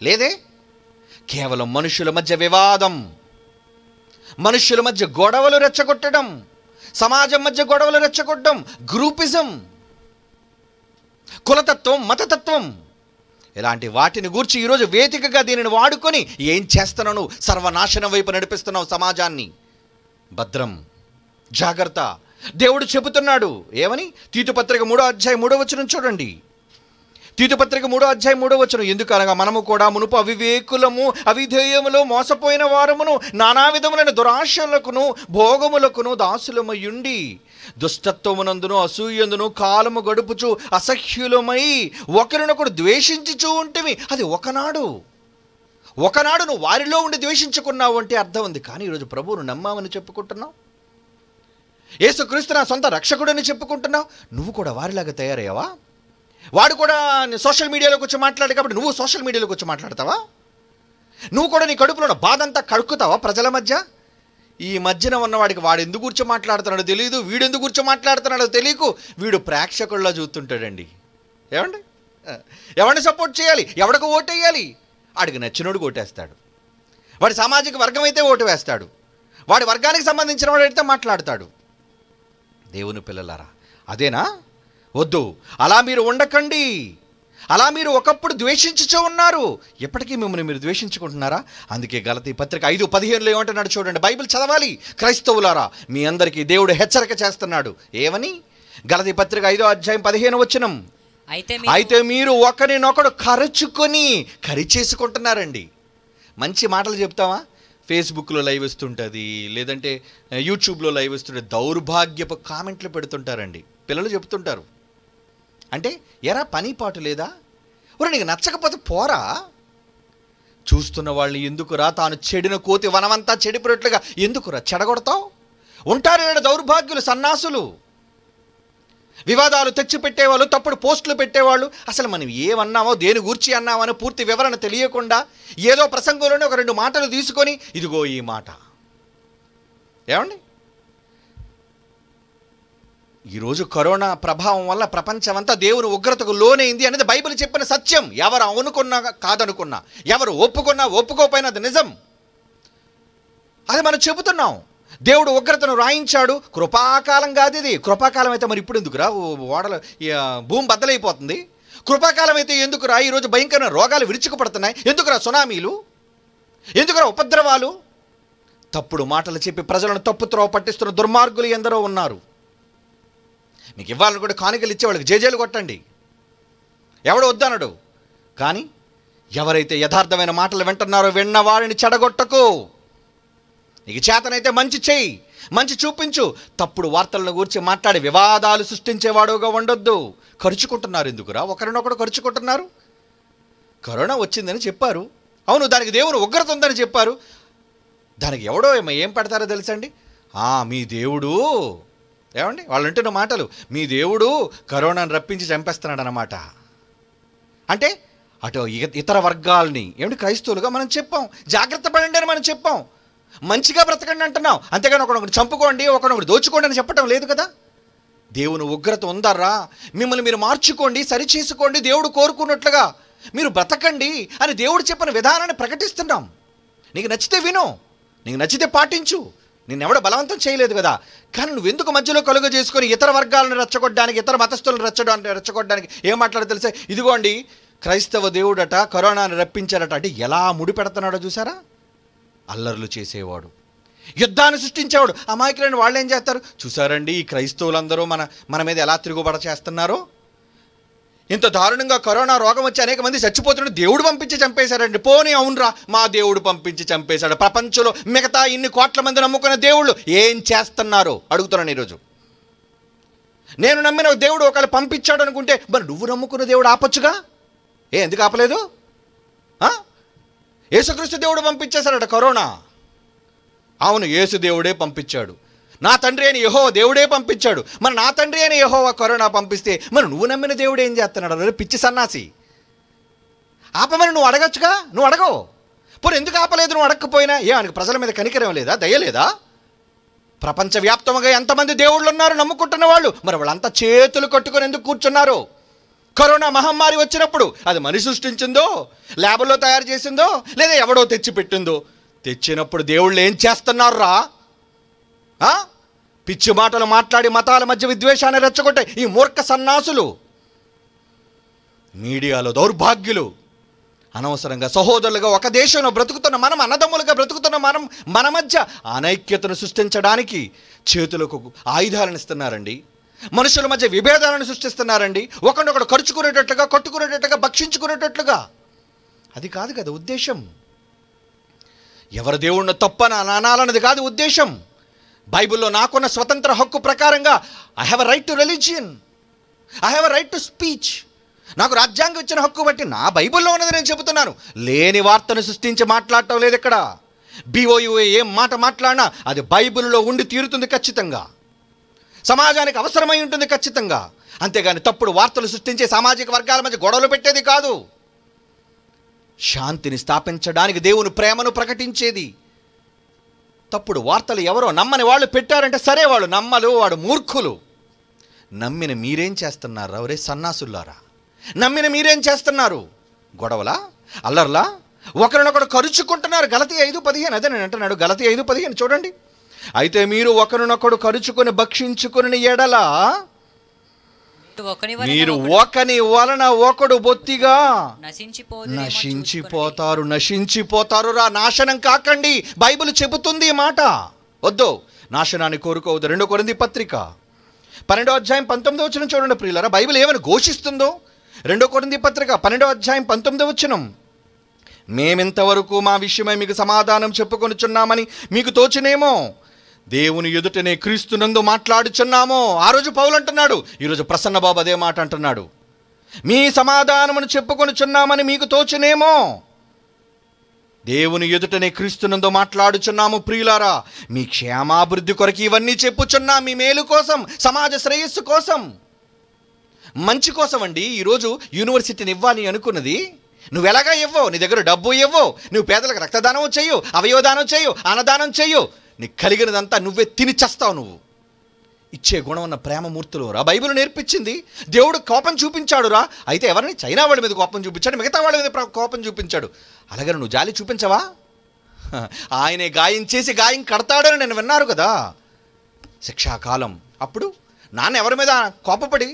లేదే. కేవలం మనుషుల మధ్య వివాదం, మనుషుల మధ్య గొడవలు రెచ్చగొట్టడం, సమాజం మధ్య గొడవలు రెచ్చగొట్టడం, గ్రూపిజం, కులతత్వం, మతతత్వం, ఇలాంటి వాటిని గూర్చి ఈరోజు వేదికగా దీనిని వాడుకొని ఏం చేస్తున్నావు? సర్వనాశనం వైపు నడిపిస్తున్నావు సమాజాన్ని. భద్రం, జాగ్రత్త. దేవుడు చెబుతున్నాడు ఏమని? తీతు పత్రిక 3వ అధ్యాయం 3వ వచనం చూడండి. తీతు పత్రిక 3వ అధ్యాయం 3వ వచనం. ఎందుకనగా మనము కూడా మునుపు అవివేకులము, అవిధేయములు, మోసపోయిన వారమును, నానా విధములైన దురాశలకును భోగములకును దాసులమయ్యుండి దుష్టత్వమునందును అసూయందును కాలము గడుపుచు అసహ్యులమై ఒకరినొకరు ద్వేషించుచూ ఉంటిమి. అది ఒకనాడు నువ్వు వారిలో ఉండి ద్వేషించుకున్నావు అంటే అర్థం ఉంది. కానీ ఈరోజు ప్రభువును నమ్మామని చెప్పుకుంటున్నావు, యేసుక్రీస్తు నా సొంత రక్షకుడని చెప్పుకుంటున్నావు. నువ్వు కూడా వారిలాగా తయారయ్యావా? వాడు కూడా సోషల్ మీడియాలోకి వచ్చి మాట్లాడు కాబట్టి నువ్వు సోషల్ మీడియాలోకి వచ్చి మాట్లాడతావా? నువ్వు కూడా నీ కడుపులో ఉన్న బాధ అంతా కడుక్కుతావా ప్రజల మధ్య? ఈ మధ్యన ఉన్నవాడికి వాడు ఎందుకు కూర్చో మాట్లాడుతున్నాడో తెలియదు, వీడు ఎందుకు కూర్చో మాట్లాడుతున్నాడో తెలియకు. వీడు ప్రేక్షకుల్లో చూస్తుంటాడండి. ఎవరిని సపోర్ట్ చేయాలి, ఎవడికి ఓటు వేయాలి, వాడికి నచ్చినోడు ఓటేస్తాడు. వాడి సామాజిక వర్గం అయితే ఓటు వేస్తాడు, వాడి వర్గానికి సంబంధించిన వాడైతే మాట్లాడతాడు. దేవుని పిల్లలారా, అదేనా? వద్దు, అలా మీరు ఉండకండి. అలా మీరు ఒకప్పుడు ద్వేషించుచూ ఉన్నారు, ఎప్పటికీ మిమ్మల్ని మీరు ద్వేషించుకుంటున్నారా? అందుకే గలతీ పత్రిక 5:15 ఏమంటున్నాడు చూడండి. బైబిల్ చదవాలి క్రైస్తవులారా, మీ అందరికీ దేవుడు హెచ్చరిక చేస్తున్నాడు. ఏమని? గలతీ పత్రిక 5వ అధ్యాయం 15వ వచనం. అయితే మీరు ఒకరినొకడు కరిచేసుకుంటున్నారండి. మంచి మాటలు చెప్తావా? ఫేస్బుక్లో లైవ్ వస్తుంటుంది, లేదంటే యూట్యూబ్లో లైవ్ వస్తుంటుంది, దౌర్భాగ్యపు కామెంట్లు పెడుతుంటారండి. పిల్లలు చెప్తుంటారు, అంటే ఎరా పని పాటు లేదా? ఒరే నీకు నచ్చకపోతే పోరా. చూస్తున్న వాళ్ళని ఎందుకురా, తాను చెడిన కోతి వనమంతా చెడిపోయినట్లుగా ఎందుకురా చెడగొడతావు? ఉంటారు ఏడు దౌర్భాగ్యులు, సన్నాసులు, వివాదాలు తెచ్చిపెట్టేవాళ్ళు, తప్పుడు పోస్టులు పెట్టేవాళ్ళు. అసలు మనం ఏమన్నామో, దేని గూర్చి అన్నామని పూర్తి వివరణ తెలియకుండా ఏదో ప్రసంగంలోనే ఒక 2 మాటలు తీసుకొని ఇదిగో ఈ మాట. ఏమండి, ఈరోజు కరోనా ప్రభావం వల్ల ప్రపంచమంతా దేవుని ఉగ్రతకు లోనైంది అనేది బైబిల్ చెప్పిన సత్యం. ఎవరు అనుకున్నా కాదనుకున్నా, ఎవరు ఒప్పుకున్నా ఒప్పుకోపోయినా అది నిజం. అది మనం చెబుతున్నాం. దేవుడు ఉగ్రతను రాయించాడు. కృపాకాలం కాదు ఇది. కృపాకాలం అయితే మరి ఇప్పుడు ఎందుకురా ఓడలు భూమి బద్దలైపోతుంది? కృపాకాలం అయితే ఎందుకురా ఈరోజు భయంకరమైన రోగాలు విరుచుకుపడుతున్నాయి? ఎందుకురా సునామీలు? ఎందుకురా ఉపద్రవాలు? తప్పుడు మాటలు చెప్పి ప్రజలను తప్పుత్రోవ పట్టిస్తున్న దుర్మార్గులు ఎందరో ఉన్నారు. మీకు ఇవ్వాలని కూడా కానుకలు ఇచ్చే వాళ్ళకి జేజేలు కొట్టండి, ఎవడు వద్దనడు. కానీ ఎవరైతే యథార్థమైన మాటలు వింటున్నారో విన్న వారిని చెడగొట్టకు. నీకు చేతనైతే మంచి చెయ్యి, మంచి చూపించు. తప్పుడు వార్తలను గురించి మాట్లాడి వివాదాలు సృష్టించేవాడుగా ఉండొద్దు. ఖర్చుకుంటున్నారు ఎందుకురా? ఒకరినొకరు ఖర్చుకుంటున్నారు. కరోనా వచ్చిందని చెప్పారు, అవును, దానికి దేవుని ఉగ్రత ఉందని చెప్పారు. దానికి ఎవడో ఏం పెడతారో తెలుసండి? మీ దేవుడు, ఏమండి వాళ్ళు అంటున్న మాటలు, మీ దేవుడు కరోనాను రప్పించి చంపేస్తున్నాడు అన్నమాట. అంటే అటు ఇతర వర్గాల్ని ఏమిటి క్రైస్తవులుగా మనం చెప్పాం, జాగ్రత్త పడండి అని మనం చెప్పాం, మంచిగా బ్రతకండి అంటున్నాం. అంతేగాని ఒకనొకరు చంపుకోండి, ఒకనొకరు దోచుకోండి అని చెప్పటం లేదు కదా. దేవుని ఉగ్రత ఉందర్రా, మిమ్మల్ని మీరు మార్చుకోండి, సరిచేసుకోండి, దేవుడు కోరుకున్నట్లుగా మీరు బ్రతకండి అని దేవుడు చెప్పిన విధానాన్ని ప్రకటిస్తున్నాం. నీకు నచ్చితే విను, నీకు నచ్చితే పాటించు, నిన్నెవడ బలవంతం చేయలేదు కదా. కానీ నువ్వెందుకు మధ్యలో కలుగ చేసుకొని ఇతర వర్గాలను రెచ్చగొట్టడానికి, ఇతర మతస్థులను రెచ్చగొట్టడానికి ఏం మాట్లాడో తెలిసే? ఇదిగోండి క్రైస్తవ దేవుడట కరోనాను రప్పించాడట అంటే ఎలా ముడి పెడుతున్నాడో చూసారా? అల్లర్లు చేసేవాడు, యుద్ధాన్ని సృష్టించేవాడు. అమాయకులైన వాళ్ళు ఏం చేస్తారు చూసారండి? ఈ క్రైస్తవులందరూ మన మీద ఎలా తిరుగుబడ చేస్తున్నారో. ఇంత దారుణంగా కరోనా రోగం వచ్చి అనేక మంది చచ్చిపోతుంటే దేవుడు పంపించి చంపేశారండి. పోనీ అవునరా, మా దేవుడు పంపించి చంపేశాడు. ప్రపంచంలో మిగతా ఇన్ని కోట్ల మంది నమ్ముకున్న దేవుళ్ళు ఏం చేస్తున్నారు అడుగుతున్నాను ఈరోజు. నేను నమ్మిన దేవుడు ఒకవేళ పంపించాడు అనుకుంటే మరి నువ్వు నమ్ముకున్న దేవుడు ఆపొచ్చుగా? ఎందుకు ఆపలేదు? యేసుక్రీస్తు దేవుడు పంపించేశాడట కరోనా. అవును, యేసు దేవుడే పంపించాడు. నా తండ్రి అయిన యెహోవా దేవుడే పంపించాడు. మరి నా తండ్రి అయిన యెహోవా కరోనా పంపిస్తే మరి నువ్వు నమ్మిన దేవుడు ఏం చేస్తున్నాడు? అరే పిచ్చి సన్నాసి, ఆపమని నువ్వు అడగచ్చుగా, నువ్వు అడగవు. పోనీ ఎందుకు ఆపలేదు? నువ్వు అడగకపోయినా ఆయనకు ప్రజల మీద కనికరం లేదా, దయ లేదా? ప్రపంచవ్యాప్తంగా ఎంతమంది దేవుళ్ళు ఉన్నారు నమ్ముకుంటున్న వాళ్ళు, మరి వాళ్ళంతా చేతులు కట్టుకొని ఎందుకు కూర్చున్నారు? కరోనా మహమ్మారి వచ్చినప్పుడు అది మనిషి సృష్టించిందో, ల్యాబ్లో తయారు చేసిందో, లేదా ఎవడో తెచ్చిపెట్టిందో? తెచ్చినప్పుడు దేవుళ్ళు ఏం చేస్తున్నారు రా? పిచ్చి మాటలు మాట్లాడి మతాల మధ్య విద్వేషాన్ని రెచ్చగొట్టే ఈ మూర్ఖ సన్నాసులు, మీడియాలో దౌర్భాగ్యులు, అనవసరంగా సహోదరులుగా ఒక దేశంలో బ్రతుకుతున్న మనం, అన్నదమ్ములుగా బ్రతుకుతున్న మనం, మన మధ్య అనైక్యతను సృష్టించడానికి చేతులకు ఆయుధాలను ఇస్తున్నారండి. మనుషుల మధ్య విభేదాలను సృష్టిస్తున్నారండి. ఒకరినొకడు ఖర్చుకునేటట్లుగా, కొట్టుకునేటట్లుగా, భక్షించుకునేటట్లుగా. అది కాదు కదా ఉద్దేశం. ఎవరి దేవుణ్ణి తప్పని అనాలన్నది కాదు ఉద్దేశం. బైబిల్లో నాకున్న స్వతంత్ర హక్కు ప్రకారంగా I have a right to religion, I have a right to speech. నాకు రాజ్యాంగం ఇచ్చిన హక్కు బట్టి నా బైబిల్లో ఉన్నది నేను చెబుతున్నాను. లేని వార్తను సృష్టించి మాట్లాడటం లేదు ఇక్కడ. BOUA ఏం మాట మాట్లాడినా అది బైబిల్లో ఉండి తీరుతుంది ఖచ్చితంగా, సమాజానికి అవసరమై ఉంటుంది ఖచ్చితంగా. అంతేగాని తప్పుడు వార్తలు సృష్టించే సామాజిక వర్గాల మధ్య గొడవలు పెట్టేది కాదు. శాంతిని స్థాపించడానికి దేవుని ప్రేమను ప్రకటించేది. తప్పుడు వార్తలు ఎవరో నమ్మని వాళ్ళు పెట్టారంటే సరే, వాళ్ళు నమ్మలు, వాడు మూర్ఖులు. నమ్మిన మీరేం చేస్తున్నారు? ఎవరే సన్నాసుల్లారా, నమ్మిన మీరేం చేస్తున్నారు? గొడవలా, అల్లర్లా, ఒకరినొకడు కరుచుకుంటున్నారు. గలతీ 5:15 అదే నేను అంటున్నాడు. గలతీ 5:15 చూడండి. అయితే మీరు ఒకరినొకడు కరుచుకొని భక్షించుకుని ఎడల మీరు ఒకని వలన ఒకడు బొత్తిగా నశించిపోతారు రా. నాశనం కాకండి. బైబిల్ చెబుతుంది ఈ మాట. వద్దు, నాశనాన్ని కోరుకోవద్దు. 2 కొరింథీ పత్రిక 12వ అధ్యాయం 19వ వచనం చూడండి ప్రియులారా. బైబిల్ ఏమని ఘోషిస్తుందో. 2 కొరింథీ పత్రిక 12వ అధ్యాయం 19వ వచనం. మేమింతవరకు మా విషయమై మీకు సమాధానం చెప్పుకొనుచున్నామని మీకు తోచినేమో, దేవుని ఎదుటనే క్రీస్తునందు మాట్లాడుచున్నాము. ఆ రోజు పౌలు అంటున్నాడు, ఈరోజు ప్రసన్న బాబు అదే మాట అంటున్నాడు. మీ సమాధానమును చెప్పుకొనుచున్నామని మీకు తోచినేమో, దేవుని ఎదుటనే క్రీస్తునందు మాట్లాడుచున్నాము. ప్రియులారా, మీ క్షేమాభివృద్ధి కొరకు ఇవన్నీ చెప్పుచున్నా, మీ మేలు కోసం, సమాజ శ్రేయస్సు కోసం, మంచి కోసం అండి. ఈరోజు యూనివర్సిటీని ఇవ్వాలి అనుకున్నది నువ్వు ఎలాగా ఇవ్వవు? నీ దగ్గర డబ్బు ఇవ్వవు, నువ్వు పేదలకు రక్తదానం చేయు, అవయవదానం చేయు, అన్నదానం చేయు, నీకు కలిగినదంతా నువ్వే తిని చేస్తావు. నువ్వు ఇచ్చే గుణం ఉన్న ప్రేమమూర్తులు రా. బైబిల్ నేర్పించింది. దేవుడు కోపం చూపించాడు రా. అయితే ఎవరిని? చైనా వాళ్ళ మీద కోపం చూపించాడు, మిగతా వాళ్ళ మీద కోపం చూపించాడు. అలాగే నువ్వు జాలి చూపించవా? ఆయనే గాయం చేసి గాయం కడతాడని నేను విన్నారు కదా, శిక్షాకాలం. అప్పుడు నాన్న ఎవరి మీద కోపపడి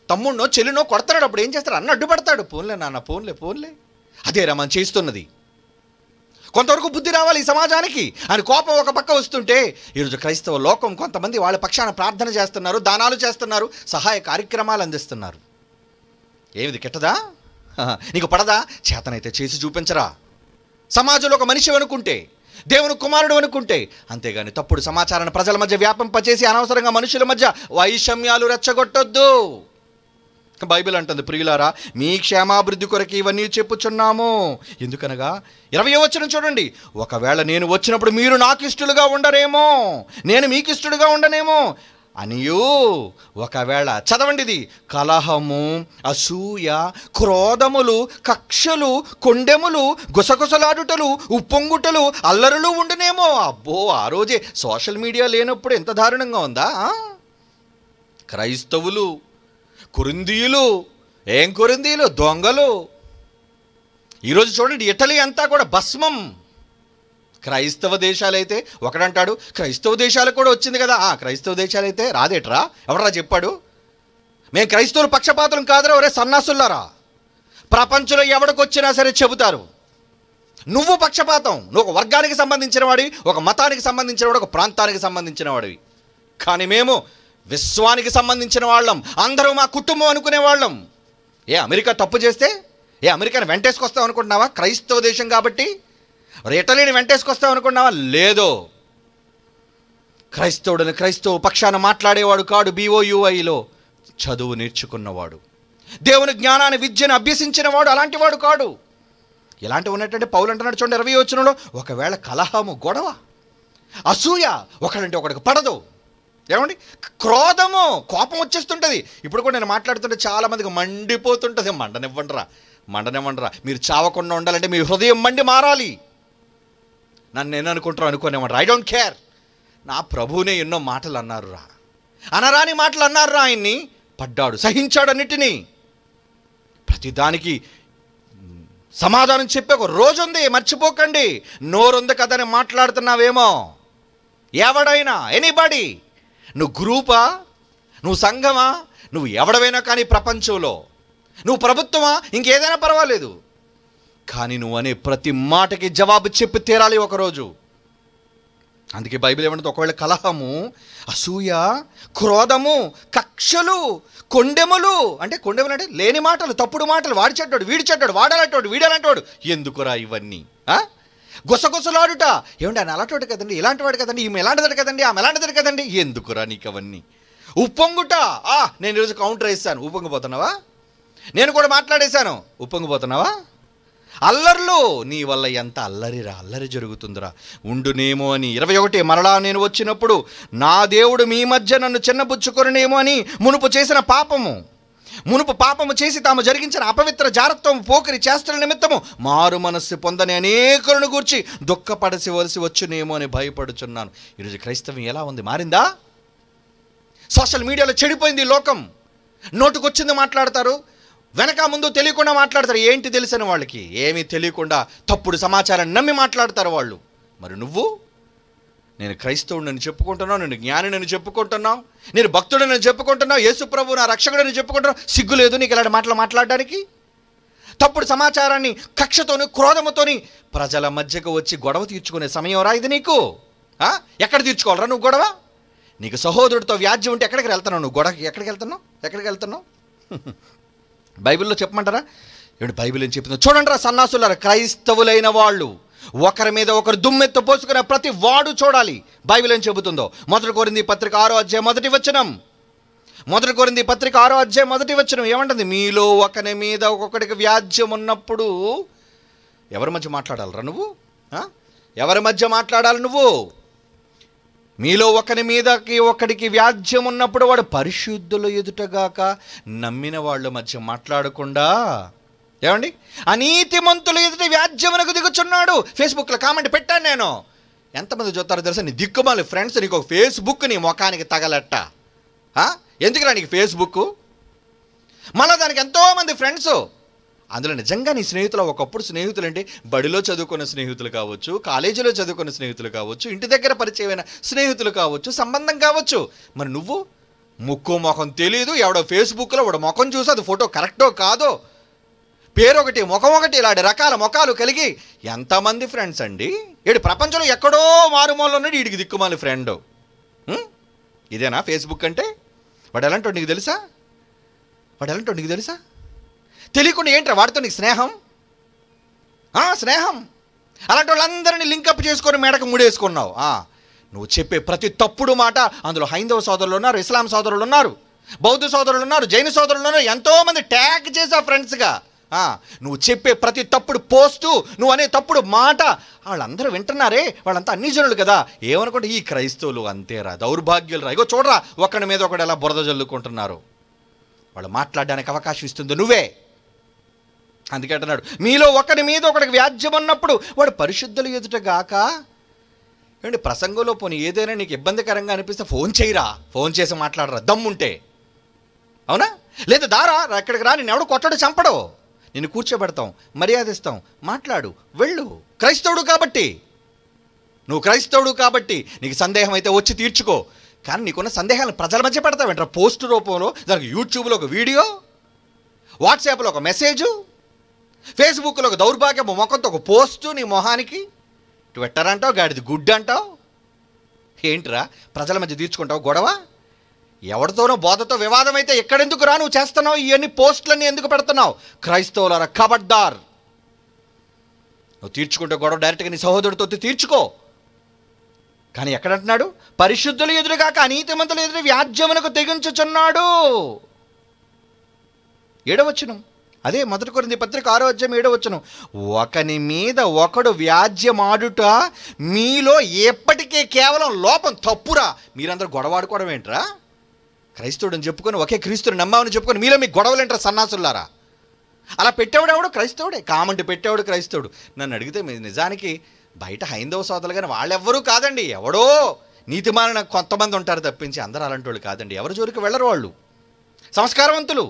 తమ్ముడినో చెల్లినో కొడతాడు. అప్పుడు ఏం చేస్తాడు? అన్న అడ్డుపడతాడు. పోన్లే నాన్న, పోన్లే. అదేరా మనం చేస్తున్నది. కొంతవరకు బుద్ధి రావాలి ఈ సమాజానికి అని కోపం ఒక పక్క వస్తుంటే, ఈరోజు క్రైస్తవ లోకం కొంతమంది వాళ్ళ పక్షాన ప్రార్థన చేస్తున్నారు, దానాలు చేస్తున్నారు, సహాయ కార్యక్రమాలు అందిస్తున్నారు. ఏమిది కెట్టదా? నీకు పడదా? చేతనైతే చేసి చూపించరా. సమాజంలో ఒక మనిషి అనుకుంటే, దేవుని కుమారుడు అనుకుంటే, అంతేగాని తప్పుడు సమాచారాన్ని ప్రజల మధ్య వ్యాపింపచేసి అనవసరంగా మనుషుల మధ్య వైషమ్యాలు రెచ్చగొట్టొద్దు. బైబిల్ అంటుంది, ప్రియులారా, మీ క్షేమాభివృద్ధి కొరకు ఇవన్నీ చెప్పుచున్నాము. ఎందుకనగా 20వ వచనం చూడండి. ఒకవేళ నేను వచ్చినప్పుడు మీరు నాకు ఇష్టలుగా ఉండరేమో, నేను మీకు ఇష్టడుగా ఉండనేమో అనియు. ఒకవేళ చదవండి ఇది, కలహము, అసూయ, క్రోధములు, కక్షలు, కొండెములు, గుసగుసలాడుటలు, ఉప్పొంగుటలు, అల్లరులు ఉండునేమో. అబ్బో, ఆ రోజే సోషల్ మీడియా లేనప్పుడు ఎంత దారుణంగా ఉందా? క్రైస్తవులు, కొరింథీయులు, ఏం కొరింథీయులు, దొంగలు. ఈరోజు చూడండి, ఇటలీ అంతా కూడా భస్మం. క్రైస్తవ దేశాలైతే ఒకడంటాడు, క్రైస్తవ దేశాలకు కూడా వచ్చింది కదా. క్రైస్తవ దేశాలైతే రాదేట్రా, ఎవడరా చెప్పాడు? మేము క్రైస్తవులు పక్షపాతం కాదురా, ఒరే సన్నాసుల్లారా. ప్రపంచంలో ఎవడికొచ్చినా సరే చెబుతారు నువ్వు పక్షపాతం, నువ్వు ఒక వర్గానికి సంబంధించిన వాడివి, ఒక మతానికి సంబంధించిన వాడు, ఒక ప్రాంతానికి సంబంధించిన వాడివి. కానీ మేము విశ్వానికి సంబంధించిన వాళ్ళం, అందరూ మా కుటుంబం అనుకునే వాళ్ళం. అమెరికా తప్పు చేస్తే అమెరికాని వెంటేసుకొస్తాం అనుకుంటున్నావా? క్రైస్తవ దేశం కాబట్టి. ఇటలీని వెంటేసుకొస్తాం అనుకుంటున్నావా? లేదో. క్రైస్తవుడిని క్రైస్తవ పక్షాన మాట్లాడేవాడు కాడు. BOUIలో చదువు నేర్చుకున్నవాడు, దేవుని జ్ఞానాన్ని విద్యను అభ్యసించిన వాడు అలాంటి వాడు కాడు. ఇలాంటివి ఉన్నట్టంటే పౌలు అంటున్నాడు చూడండి 20వ వచనంలో, ఒకవేళ కలహము, గొడవ, అసూయ, ఒకడంటే ఒకడికి పడదు. ఏమండి, క్రోధము, కోపం వచ్చేస్తుంటుంది. ఇప్పుడు కూడా నేను మాట్లాడుతుంటే చాలామందికి మండిపోతుంటుంది. మండనివ్వండిరా. మీరు చావకుండా ఉండాలంటే మీ హృదయం మండి మారాలి. నన్ను నేను అనుకోనేమంటారు. I don't care. నా ప్రభువునే ఎన్నో మాటలు అన్నారురా, అనరాని మాటలు అన్నారురా. ఆయన్ని పడ్డాడు, సహించాడు అన్నిటినీ. ప్రతిదానికి సమాధానం చెప్పే ఒక రోజు ఉంది, మర్చిపోకండి. నోరుంది కదని మాట్లాడుతున్నావేమో. ఎవడైనా, ఎనీబడి, నువ్వు గ్రూపా, నువ్వు సంఘమా, నువ్వు ఎవడవైనా కానీ ప్రపంచంలో, నువ్వు ప్రభుత్వమా, ఇంకేదైనా పర్వాలేదు, కానీ నువ్వు అనే ప్రతి మాటకి జవాబు చెప్పి తీరాలి ఒకరోజు. అందుకే బైబిల్ ఏమంటుంది, ఒకవేళ కలహము, అసూయ, క్రోధము, కక్షలు, కొండెములు. అంటే కొండెములు అంటే లేని మాటలు, తప్పుడు మాటలు, వాడి చెడ్డాడు, వీడి చెడ్డాడు, వాడాలంటాడు, వీడాలంటాడు. ఎందుకురా ఇవన్నీ? గుసగుసలాడుట. ఏమంటే ఆయన అలాంటి కదండి, ఇలాంటి వాడు కదండి, ఈమె ఎలాంటిది కదండి, ఆమె ఎలాంటిది కదండి. ఎందుకురా నీకు అవన్నీ? ఉప్పొంగుట. నేను ఈరోజు కౌంటర్ వేస్తాను, ఉప్పొంగిపోతున్నావా? నేను కూడా మాట్లాడేశాను, ఉప్పొంగిపోతున్నావా? అల్లర్లు, నీ వల్ల ఎంత అల్లరి జరుగుతుందిరా, ఉండునేమో అని. 21, మరలా నేను వచ్చినప్పుడు నా దేవుడు మీ మధ్య నన్ను చిన్నబుచ్చుకొనేమో అని మునుపు పాపము చేసి తాము జరిగించిన అపవిత్ర జారత్వం, పోకిరి చేష్టల నిమిత్తము మారు మనస్సు పొందని అనేకులను గూర్చి దుఃఖపడవలసి వచ్చునేమో అని భయపడుచున్నాను. ఈరోజు క్రైస్తవం ఎలా ఉంది? మారిందా? సోషల్ మీడియాలో చెడిపోయింది లోకం. నోటుకొచ్చింది మాట్లాడతారు, వెనక ముందు తెలియకుండా మాట్లాడతారు. ఏంటి తెలిసిన వాళ్ళకి? ఏమీ తెలియకుండా తప్పుడు సమాచారాన్ని నమ్మి మాట్లాడతారు వాళ్ళు. మరి నువ్వు, నేను క్రైస్తవుడిని చెప్పుకుంటున్నావు, నేను జ్ఞానిని చెప్పుకుంటున్నావు, నేను భక్తుడిని చెప్పుకుంటున్నావు, యేసు ప్రభు నా రక్షకుడిని చెప్పుకుంటున్నావు. సిగ్గు లేదు నీకు ఇలాంటి మాటలు మాట్లాడడానికి? తప్పుడు సమాచారాన్ని కక్షతోని, క్రోధముతోని ప్రజల మధ్యకు వచ్చి గొడవ తీర్చుకునే సమయం రా ఇది నీకు. ఎక్కడ తీర్చుకోవాలరా నువ్వు గొడవ? నీకు సహోదరుడితో వ్యాజ్యం ఉంటే ఎక్కడికి వెళ్తున్నావు నువ్వు? గొడవకి ఎక్కడికి వెళ్తున్నావు? బైబిల్లో చెప్పమంటారా? ఏమిటి బైబిల్ ఏం చెప్తుందో చూడండి రా సన్నాసులారా. క్రైస్తవులైన వాళ్ళు ఒకరి మీద ఒకరు దుమ్మెత్తు పోసుకునే ప్రతి వాడు చూడాలి బైబిల్ ఏం చెబుతుందో. 1 కొరింథీ పత్రిక 6వ అధ్యాయం 1వ వచనం. 1 కొరింథీ పత్రిక 6వ అధ్యాయం 1వ వచనం ఏమంటుంది? మీలో ఒకరి మీద ఒక్కొక్కడికి వ్యాజ్యం ఉన్నప్పుడు ఎవరి మధ్య మాట్లాడాలరా నువ్వు? ఎవరి మధ్య మాట్లాడాలి నువ్వు? మీలో ఒకరి మీదకి ఒకడికి వ్యాజ్యం ఉన్నప్పుడు వాడు పరిశుద్ధుల ఎదుటగాక నమ్మిన వాళ్ళ మధ్య మాట్లాడకుండా, ఏమండి, అనీతిమంతుల ఎదుట వ్యాజ్యమునకు దిగుచున్నాడు. ఫేస్బుక్లో కామెంట్ పెట్టాను నేను. ఎంతమంది చూస్తారో తెలుసా? నీ దిక్కుమాలి ఫ్రెండ్స్, నీకు ఒక ఫేస్బుక్ నీ ముఖానికి తగలట్ట. ఎందుకురా నీకు ఫేస్బుక్? మళ్ళీ దానికి ఎంతోమంది ఫ్రెండ్స్. అందులో నిజంగా నీ స్నేహితులు, ఒకప్పుడు స్నేహితులు అంటే బడిలో చదువుకున్న స్నేహితులు కావచ్చు, కాలేజీలో చదువుకున్న స్నేహితులు కావచ్చు, ఇంటి దగ్గర పరిచయమైన స్నేహితులు కావచ్చు, సంబంధం కావచ్చు. మరి నువ్వు ముక్కు ముఖం తెలియదు, ఎవడో ఫేస్బుక్లో వాడు ముఖం చూసి అది ఫోటో కరెక్టో కాదో, పేరు ఒకటి ముఖం ఒకటి, ఇలాంటి రకాల ముఖాలు కలిగి ఎంతమంది ఫ్రెండ్స్ అండి? ఏడు ప్రపంచంలో ఎక్కడో మారుమూలలో ఉన్నాడు వీడికి దిక్కుమాలి ఫ్రెండ్. ఇదేనా ఫేస్బుక్ అంటే? వాడు ఎలాంటో నీకు తెలుసా? తెలియకుండా ఏంట్రా వాడితో నీకు స్నేహం? స్నేహం. అలాంటి వాళ్ళందరినీ లింకప్ చేసుకొని మేడకు ముడేసుకున్నావు. నువ్వు చెప్పే ప్రతి తప్పుడు మాట అందులో హైందవ సోదరులు ఉన్నారు, ఇస్లాం సోదరులు ఉన్నారు, బౌద్ధ సోదరులు ఉన్నారు, జైన సోదరులు ఉన్నారు, ఎంతోమంది ట్యాగ్ చేసావు ఫ్రెండ్స్గా. నువ్వు చెప్పే ప్రతి తప్పుడు పోస్టు, నువ్వు అనే తప్పుడు మాట వాళ్ళందరూ వింటున్నారే, వాళ్ళంతా అన్ని జనులు కదా. ఏమనుకుంటే ఈ క్రైస్తవులు అంతేరా, దౌర్భాగ్యులు రా. ఇగో చూడరా ఒకడి మీద ఒకడు ఎలా బురద జల్లుకుంటున్నారు. వాళ్ళు మాట్లాడడానికి అవకాశం ఇస్తుంది నువ్వే. అందుకే అంటున్నాడు, మీలో ఒకరి మీద ఒకడికి వ్యాజ్యం ఉన్నప్పుడు వాడు పరిశుద్ధుల ఎదుట గాక. ఏమంటే ప్రసంగంలో పోనీ ఏదైనా నీకు ఇబ్బందికరంగా అనిపిస్తే ఫోన్ చేయరా, ఫోన్ చేసి మాట్లాడరా దమ్ముంటే. అవునా? లేదా దారా ఎక్కడికి రా, నేను ఎవడు కొట్టడు చంపడు, నిన్ను కూర్చోబెడతాం, మర్యాద ఇస్తాం, మాట్లాడు, వెళ్ళు. క్రైస్తవుడు కాబట్టి, నువ్వు క్రైస్తవుడు కాబట్టి నీకు సందేహం అయితే వచ్చి తీర్చుకో. కానీ నీకున్న సందేహాలను ప్రజల మధ్య పెడతావేంట్రా? పోస్ట్ రూపంలో, దానికి యూట్యూబ్లో ఒక వీడియో, వాట్సాప్లో ఒక మెసేజు, ఫేస్బుక్లో ఒక దౌర్భాగ్య మొఖంతో ఒక పోస్టు, నీ మొహానికి ట్విట్టర్ అంటావు, గాడిది గుడ్డు అంటావు. ఏంట్రా ప్రజల మధ్య తీర్చుకుంటావు గొడవ? ఎవరితోనో బోధతో వివాదం అయితే ఎక్కడెందుకు రా నువ్వు చేస్తున్నావు? ఇవన్నీ పోస్టులన్నీ ఎందుకు పెడుతున్నావు? క్రైస్తవులారా ఖబర్దార్. నువ్వు తీర్చుకుంటే గొడవ డైరెక్ట్గా నీ సహోదరుడితో తీర్చుకో. కానీ ఎక్కడంటున్నాడు? పరిశుద్ధుల ఎదురుగాక అనీతిమంతుల ఎదురు వ్యాజ్యమునకు తెగించుచున్నాడు. 7వ వచనం, అదే 1 కొరింథీ పత్రిక 6వ అధ్యాయం 7వ వచనం, ఒకని మీద ఒకడు వ్యాజ్యమాడుట మీలో ఎప్పటికే కేవలం లోపం, తప్పురా. మీరందరూ గొడవాడుకోవడం ఏంట్రా? క్రైస్తవుడని చెప్పుకొని, ఒకే క్రీస్తుని నమ్మామని చెప్పుకొని మీలో మీకు గొడవలు ఏంట్రా సన్నాసులారా? అలా పెట్టేవాడెవడు? క్రైస్తవుడే. కామెంట్ పెట్టేవాడు క్రైస్తవుడు. నన్ను అడిగితే నిజానికి బయట హైందవ సోదరులు కానీ వాళ్ళెవ్వరూ కాదండి, ఎవడో నీతిమాలిన కొంతమంది ఉంటారు తప్పించి అందరూ అలాంటి వాళ్ళు కాదండి. ఎవరి జోలికి వెళ్ళరు వాళ్ళు, సంస్కారవంతులు.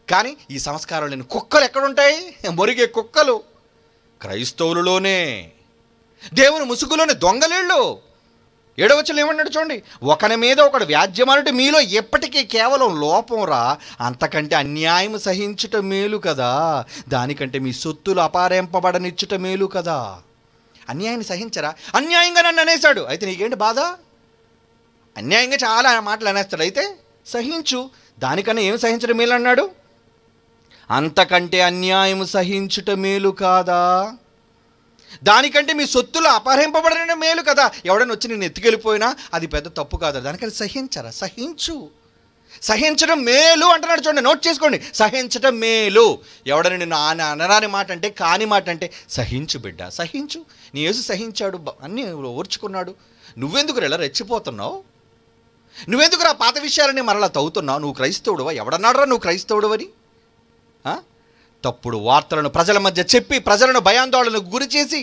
కానీ ఈ సంస్కారం లేని కుక్కలు ఎక్కడుంటాయి? మొరిగే కుక్కలు క్రైస్తవులలోనే, దేవుని ముసుగులోనే దొంగలేళ్ళు. 7వ వచనం ఏమన్నాడు చూడండి, ఒకని మీద ఒకడు వ్యాజ్యమాడుట మీలో ఎప్పటికీ కేవలం లోపం రా, అంతకంటే అన్యాయం సహించుట మేలు కదా, దానికంటే మీ సొత్తులు అపారింపబడనిచ్చుట మేలు కదా. అన్యాయాన్ని సహించరా? అన్యాయంగా నన్ను అనేశాడు, అయితే నీకేంటి బాధ? అన్యాయంగా చాలా మాటలు అనేస్తాడు, అయితే సహించు. దానికన్నా ఏం సహించడం మేలు అన్నాడు? అంతకంటే అన్యాయం సహించుట మేలు కాదా, దానికంటే మీ సొత్తులు అపహరింపబడడం మేలు కదా. ఎవడైనా వచ్చి నేను ఎత్తుకెళ్ళిపోయినా అది పెద్ద తప్పు కాదా, దానికని సహించరా? సహించు. సహించడం మేలు అంటున్నాడు చూడండి, నోట్ చేసుకోండి. సహించడం మేలు. ఎవడని నిన్ను అనరాని మాట అంటే, కాని మాట అంటే సహించు బిడ్డ, సహించు. నీ యేసు సహించాడు, అన్నీ ఓర్చుకున్నాడు. నువ్వెందుకు ఇలా రెచ్చిపోతున్నావు? నువ్వెందుకు రా పాత విషయాలని మరలా తవ్వుతున్నావు? నువ్వు క్రైస్తవుడువా? ఎవడన్నాడురా నువ్వు క్రైస్తవుడు అని? తప్పుడు వార్తలను ప్రజల మధ్య చెప్పి ప్రజలను భయాందోళనకు గురి చేసి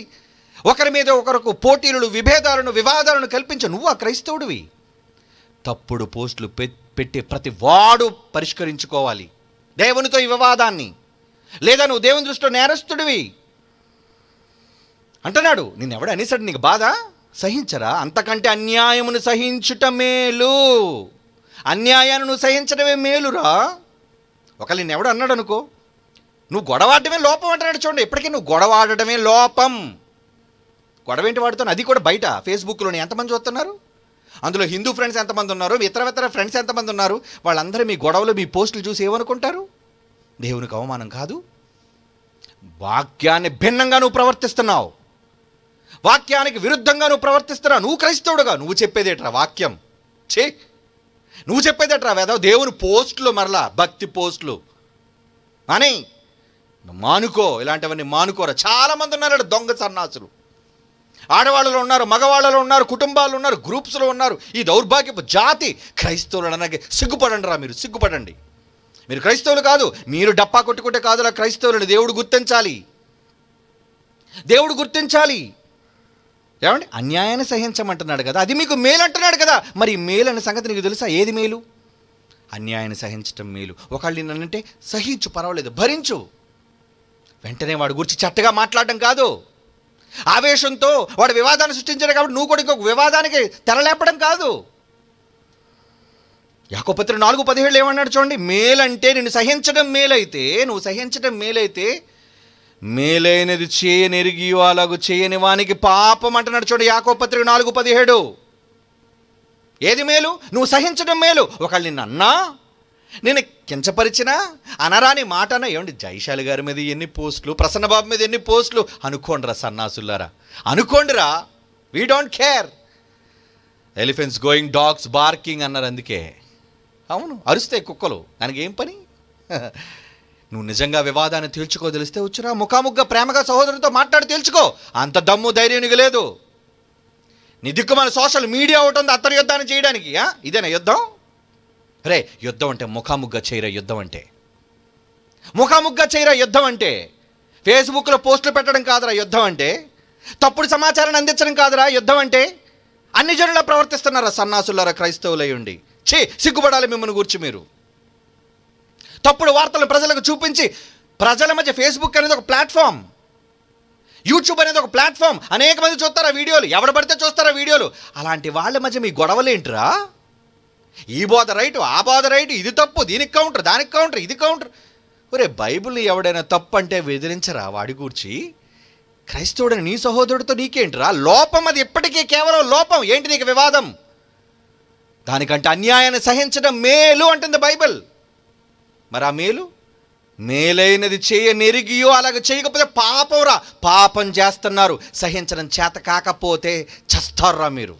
ఒకరి మీద ఒకరికి పోటీలను, విభేదాలను, వివాదాలను కల్పించి నువ్వు ఆ క్రైస్తవుడివి. తప్పుడు పోస్టులు పెట్టి ప్రతి వాడు పరిష్కరించుకోవాలి దేవునితో ఈ వివాదాన్ని, లేదా నువ్వు దేవుని దృష్టిలో నేరస్తుడివి అంటున్నాడు. నేను ఎవడు అనేసాడు నీకు బాధ? సహించరా? అంతకంటే అన్యాయమును సహించుట మేలు. అన్యాయాన్ని నువ్వు సహించడమే మేలురా. ఒకళ్ళు నేను ఎవడు అన్నాడు అనుకో, నువ్వు గొడవాడటమే లోపం అంటున్నాడు చూడండి. ఇప్పటికీ నువ్వు గొడవాడటమే లోపం. గొడవ ఏంటి వాడుతాను? అది కూడా బయట ఫేస్బుక్లోని ఎంతమంది చూస్తున్నారు? అందులో హిందూ ఫ్రెండ్స్ ఎంతమంది ఉన్నారు, ఇతర ఫ్రెండ్స్ ఎంతమంది ఉన్నారు? వాళ్ళందరూ మీ గొడవలు, మీ పోస్టులు చూసి ఏమనుకుంటారు? దేవునికి అవమానం కాదు? వాక్యాన్ని భిన్నంగా నువ్వు ప్రవర్తిస్తున్నావు, వాక్యానికి విరుద్ధంగా నువ్వు ప్రవర్తిస్తున్నావు. నువ్వు క్రైస్తవుడుగా నువ్వు చెప్పేదేట్రా వాక్యం? నువ్వు చెప్పేదేట్రా వేద? దేవుని పోస్టులు, మరలా భక్తి పోస్టులు అని మానుకో. ఇలాంటివన్నీ మానుకోరా. చాలామంది ఉన్నారు దొంగ సన్నాసులు. ఆడవాళ్ళలో ఉన్నారు, మగవాళ్ళలో ఉన్నారు, కుటుంబాల్లో ఉన్నారు, గ్రూప్స్లో ఉన్నారు. ఈ దౌర్భాగ్యపు జాతి క్రైస్తవులు అనగా సిగ్గుపడండి రా. మీరు సిగ్గుపడండి. మీరు క్రైస్తవులు కాదు, మీరు డప్పా కొట్టుకుంటే కాదులా క్రైస్తవులని దేవుడు గుర్తించాలి. దేవుడు గుర్తించాలి. ఏమండి? అన్యాయాన్ని సహించమంటున్నాడు కదా, అది మీకు మేలు అంటున్నాడు కదా. మరి మేలు అనే సంగతి నీకు తెలుసా? ఏది మేలు? అన్యాయాన్ని సహించటం మేలు. ఒకళ్ళు నిన్నంటే సహించు, పర్వాలేదు, భరించు. వెంటనే వాడు గురించి చెత్తగా మాట్లాడడం కాదు. ఆవేశంతో వాడు వివాదాన్ని సృష్టించాడు కాబట్టి నువ్వు కూడా ఇంకొక వివాదానికి తెరలేపడం కాదు. యాకోబు పత్రిక 4:17 ఏమన్నాడు చూడండి, మేలంటే నిన్ను సహించడం మేలైతే, నువ్వు సహించడం మేలైతే, మేలైనది చేయనెరిగి అలాగూ చేయని వానికి పాపం అంటున్నాడు చూడండి. యాకోబు పత్రిక 4:17. ఏది మేలు? నువ్వు సహించడం మేలు. ఒకళ్ళు నిన్ను అన్నా, నేను కించపరిచినా, అనరాని మాట అన్నా, ఏమండి జైశాలి గారి మీద ఎన్ని పోస్టులు, ప్రసన్నబాబు మీద ఎన్ని పోస్టులు, అనుకోండిరా సన్నాసులారా, అనుకోండిరా. We don't care. Elephants going, dogs barking అన్నారు. అందుకే అవును, అరుస్తాయి కుక్కలు, దానికి ఏం పని? నువ్వు నిజంగా వివాదాన్ని తేల్చుకోదలిస్తే వచ్చురా, ముఖాముఖిగా ప్రేమగా సహోదరునితో మాట్లాడి తేల్చుకో. అంత దమ్ము ధైర్యం నీకు లేదు. నీ దిక్కు మన సోషల్ మీడియా ఒకటి ఉంది అత్తని యుద్ధాన్ని చేయడానికి. ఇదేనా యుద్ధం? రే, యుద్ధం అంటే ముఖాముఖిగా చేయరా. యుద్ధం అంటే ముఖాముఖిగా చేయరా. యుద్ధం అంటే ఫేస్బుక్లో పోస్టులు పెట్టడం కాదురా. యుద్ధం అంటే తప్పుడు సమాచారాన్ని అందించడం కాదురా. యుద్ధం అంటే అన్ని జనులా ప్రవర్తిస్తున్నారా సన్నాసులారా క్రైస్తవులై ఉండి. సిగ్గుపడాలి మిమ్మల్ని గురించి మీరు. తప్పుడు వార్తలు ప్రజలకు చూపించి ప్రజల మధ్య ఫేస్బుక్ అనేది ఒక ప్లాట్ఫామ్, యూట్యూబ్ అనేది ఒక ప్లాట్ఫామ్. అనేక మంది చూస్తారు ఆ వీడియోలు, ఎవడు పడితే చూస్తారు ఆ వీడియోలు. అలాంటి వాళ్ళ మధ్య మీ గొడవలేంటిరా? ఈ బోధ రైటు, ఆ బోధ రైటు, ఇది తప్పు, దీనికి కౌంటర్, దానికి కౌంటర్, ఇది కౌంటర్. ఒరే, బైబిల్ని ఎవడైనా తప్పు అంటే వెదిరించరా వాడి కూర్చి? క్రైస్తవుడని నీ సహోదరుడితో నీకేంటిరా? లోపం, అది ఎప్పటికీ కేవలం లోపం. ఏంటి నీకు వివాదం? దానికంటే అన్యాయాన్ని సహించడం మేలు అంటుంది బైబిల్. మరి ఆ మేలైనది చేయనెరిగియో అలాగ చేయకపోతే పాపం రా. పాపం చేస్తున్నారు, సహించడం చేత కాకపోతే చస్తారురా మీరు,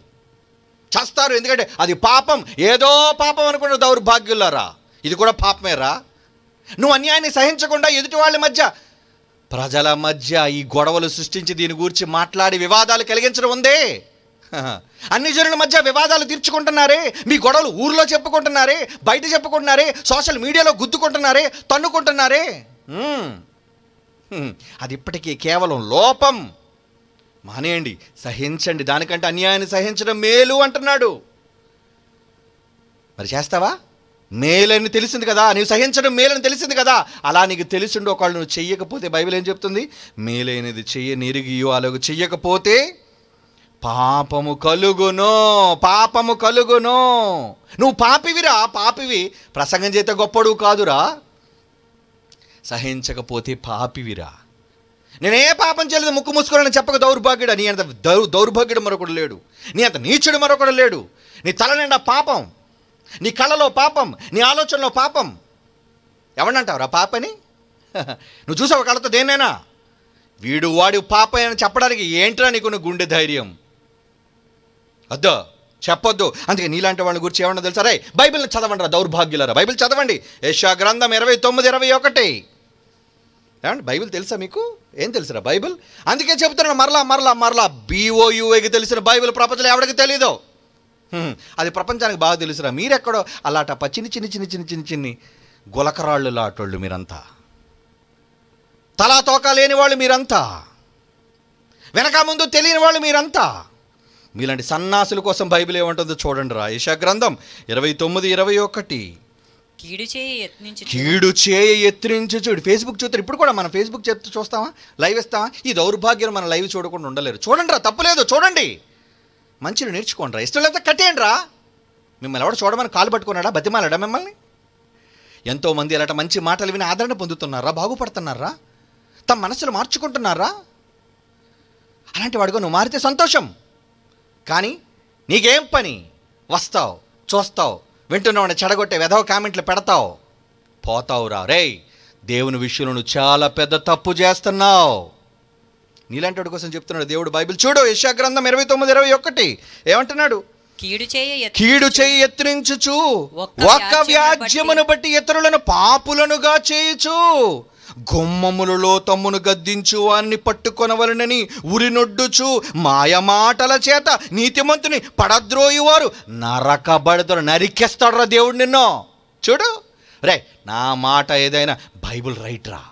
చస్తారు. ఎందుకంటే అది పాపం. ఏదో పాపం అనుకున్న దౌర్భాగ్యులారా, ఇది కూడా పాపమేరా. నువ్వు అన్యాయాన్ని సహించకుండా ఎదుటి వాళ్ళ మధ్య, ప్రజల మధ్య ఈ గొడవలు సృష్టించి దీని గురించి మాట్లాడి వివాదాలు కలిగించడం ఉందే. అన్ని జనుల మధ్య వివాదాలు తీర్చుకుంటున్నారే, మీ గొడవలు ఊర్లో చెప్పుకుంటున్నారే, బయట చెప్పుకుంటున్నారే, సోషల్ మీడియాలో గుద్దుకుంటున్నారే, తన్నుకుంటున్నారే. అది ఇప్పటికీ కేవలం లోపం. మానేయండి, సహించండి. దానికంటే అన్యాయాన్ని సహించడం మేలు అంటున్నాడు. మరి చేస్తావా? మేలని తెలిసింది కదా, నీవు సహించడం మేలని తెలిసింది కదా. అలా నీకు తెలిసిండు ఒకళ్ళు నువ్వు చెయ్యకపోతే బైబిల్ ఏం చెప్తుంది? మేలైనది చెయ్యనెరిగియో అలాగ చెయ్యకపోతే పాపము కలుగును, పాపము కలుగును. నువ్వు పాపివిరా, పాపివి. ప్రసంగం చేస్తే గొప్పడు కాదురా. సహించకపోతే పాపివిరా. నేనే పాపం చేయలేదు, ముక్కు మూసుకోవాలని చెప్పక దౌర్భాగ్యుడా. నీ అంత దౌర్భాగ్యుడు మరొకడు లేడు, నీ అంత నీచుడు మరొకడు లేడు. నీ తల నిండా పాపం, నీ కళ్ళలో పాపం, నీ ఆలోచనలో పాపం. ఎవడంటావురా పాపని? నువ్వు చూసావు కళ్ళతో దేన్నైనా? వీడు వాడు పాప అని చెప్పడానికి ఏంట్రా నీకున్న గుండె ధైర్యం? అద్దో చెప్పొద్దు. అందుకే నీలాంటి వాళ్ళ గురించి ఏమన్నా తెలుసా? రే, బైబిల్ని చదవండి రా దౌర్భాగ్యులారా. బైబిల్ చదవండి. యెషయా గ్రంథం 29:21. ఏమండి బైబిల్ తెలుసా మీకు? ఏం తెలుసురా బైబిల్? అందుకే చెబుతున్నాను మరలా BOUకి తెలిసిన బైబిల్ ప్రపంచంలో ఎవరికి తెలీదు. అది ప్రపంచానికి బాగా తెలుసురా. మీరెక్కడో అలాటప్ప చిన్ని గులకరాళ్ళు లాటోళ్ళు మీరంతా, తలా తోక లేని వాళ్ళు మీరంతా, వెనక ముందు తెలియని వాళ్ళు మీరంతా. మీలాంటి సన్నాసుల కోసం బైబిల్ ఏమంటుందో చూడండి రా. యెషయా గ్రంథం 29:21. కీడు చేయ యత్నించు చూడు. ఫేస్బుక్ చూస్తారు ఇప్పుడు కూడా. మనం ఫేస్బుక్ చెప్తూ చూస్తామా? లైవ్ ఇస్తామా? ఈ దౌర్భాగ్యం మన లైవ్ చూడకుండా ఉండలేరు. చూడండి రా, తప్పులేదు, చూడండి. మంచిని నేర్చుకోండి రా. ఇష్టం లేదా కట్టేయండి రా. మిమ్మల్ని ఎవడ చూడమని కాలు పట్టుకున్నాడా? బతిమాలాడా మిమ్మల్ని? ఎంతోమంది అలాంటి మంచి మాటలు విని ఆదరణ పొందుతున్నారా, బాగుపడుతున్నారా, తమ మనసులు మార్చుకుంటున్నారా? అలాంటి వాడుగా నువ్వు మారితే సంతోషం. కానీ నీకేం పని? వస్తావు, చూస్తావు, వింటున్నావు, చెడగొట్టే వెధవ కామెంట్లు పెడతావు, పోతావు రా. రే, దేవుని విషయంలో నువ్వు చాలా పెద్ద తప్పు చేస్తున్నావు. నీలాంటి వాడి కోసం చెప్తున్నాడు దేవుడు బైబిల్. చూడు, యెషయా గ్రంథం 29:21 ఏమంటున్నాడు? కీడు చేయి యత్నించుచు ఒక్క వ్యాజ్యమును బట్టి ఇతరులను పాపులనుగా చేయుచు గుమ్మములలో తమ్మును గద్దించు వారిని పట్టుకొనవలనని ఉరినొడ్డుచు మాయమాటల చేత నీతిమంతుని పడద్రోయువారు నరకబడతారు. నరికేస్తాడు రా దేవుడు నిన్ను. చూడు రే, నా మాట ఏదైనా బైబిల్ రైట్ రా,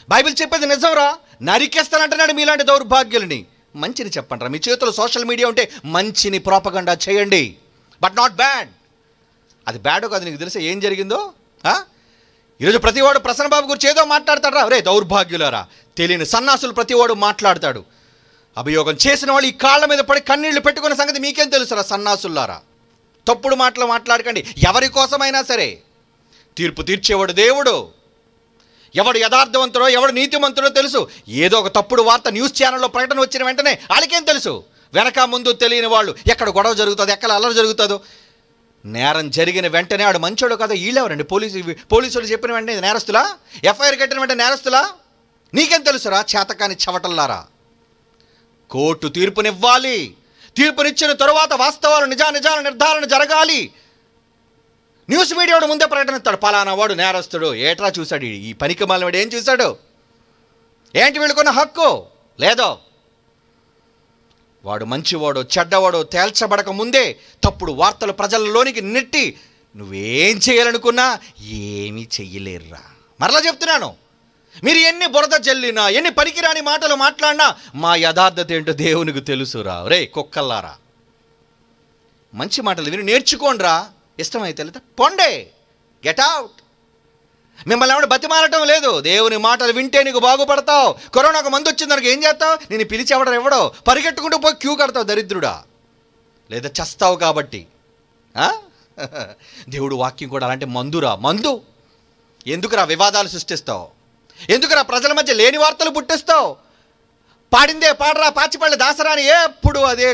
బైబిల్ చెప్పేది నిజం రా. నరికేస్తానంటున్నాడు మీలాంటి దౌర్భాగ్యులని. మంచిని చెప్పండి రా. మీ చేతుల్లో సోషల్ మీడియా ఉంటే మంచిని ప్రోపగండా చేయండి, బట్ నాట్ బ్యాడ్. అది బ్యాడ్ కాదు. నీకు తెలిసే ఏం జరిగిందో? ఈరోజు ప్రతివాడు ప్రసన్న బాబు గురించి ఏదో మాట్లాడతాడు రా. రే దౌర్భాగ్యులారా, తెలియని సన్నాసులు ప్రతివాడు మాట్లాడతాడు. అభియోగం చేసిన వాళ్ళు ఈ కాళ్ళ మీద పడి కన్నీళ్లు పెట్టుకున్న సంగతి మీకేం తెలుసురా సన్నాసులారా? తప్పుడు మాటలు మాట్లాడకండి. ఎవరి కోసమైనా సరే తీర్పు తీర్చేవాడు దేవుడు. ఎవడు యథార్థవంతుడో ఎవడు నీతిమంతుడో తెలుసు. ఏదో ఒక తప్పుడు వార్త న్యూస్ ఛానల్లో ప్రకటన వచ్చిన వెంటనే వాళ్ళకేం తెలుసు? వెనక ముందు తెలియని వాళ్ళు ఎక్కడ గొడవ జరుగుతుంది, ఎక్కడ అల్లరి జరుగుతుందో, నేరం జరిగిన వెంటనే ఆడు మంచోడు కదా, వీళ్ళెవరండి? పోలీసులు చెప్పిన వెంటనే నేరస్తులా? ఎఫ్ఐఆర్ కట్టిన వెంటనే నేరస్తులా? నీకేం తెలుసురా చేతకాని చవటల్లారా? కోర్టు తీర్పునివ్వాలి. తీర్పునిచ్చిన తరువాత వాస్తవాలు నిజాల నిర్ధారణ జరగాలి. న్యూస్ మీడియా వాడు ముందే ప్రకటన ఇస్తాడు, పలానా వాడు నేరస్తుడు. ఏట్రా చూశాడు ఈ పనికి మాలిన వాడు? ఏం చూశాడు? ఏంటి వీళ్ళకున్న హక్కు లేదో? వాడు మంచివాడో చెడ్డవాడో తేల్చబడక ముందే తప్పుడు వార్తలు ప్రజలలోనికి నెట్టి నువ్వేం చేయాలనుకున్నా ఏమీ చెయ్యలేరురా. మరలా చెప్తున్నాను, మీరు ఎన్ని బురద జల్లినా ఎన్ని పనికిరాని మాటలు మాట్లాడినా మా యథార్థత ఏంటో దేవునికి తెలుసురా. రే కుక్కల్లారా, మంచి మాటలు విని నేర్చుకోండిరా. ఇష్టమైతే లేదా పొండే, గెట్ అవుట్. మిమ్మల్ని ఎవరు బతిమాలటం లేదు. దేవుని మాటలు వింటే నీకు బాగుపడతావు. కరోనాకు మందు వచ్చింది దానికి ఏం చేస్తావు? నేను పిలిచి ఎవడో పరిగెట్టుకుంటూ పోయి క్యూ కడతావు దరిద్రుడా, లేదా చస్తావు. కాబట్టి దేవుడు వాక్యం కూడా అలాంటి మందు. ఎందుకురా వివాదాలు సృష్టిస్తావు? ఎందుకురా ప్రజల మధ్య లేని వార్తలు పుట్టిస్తావు? పాడిందే పాడరా పాచిపళ్ళ దాసరా అని ఎప్పుడు అదే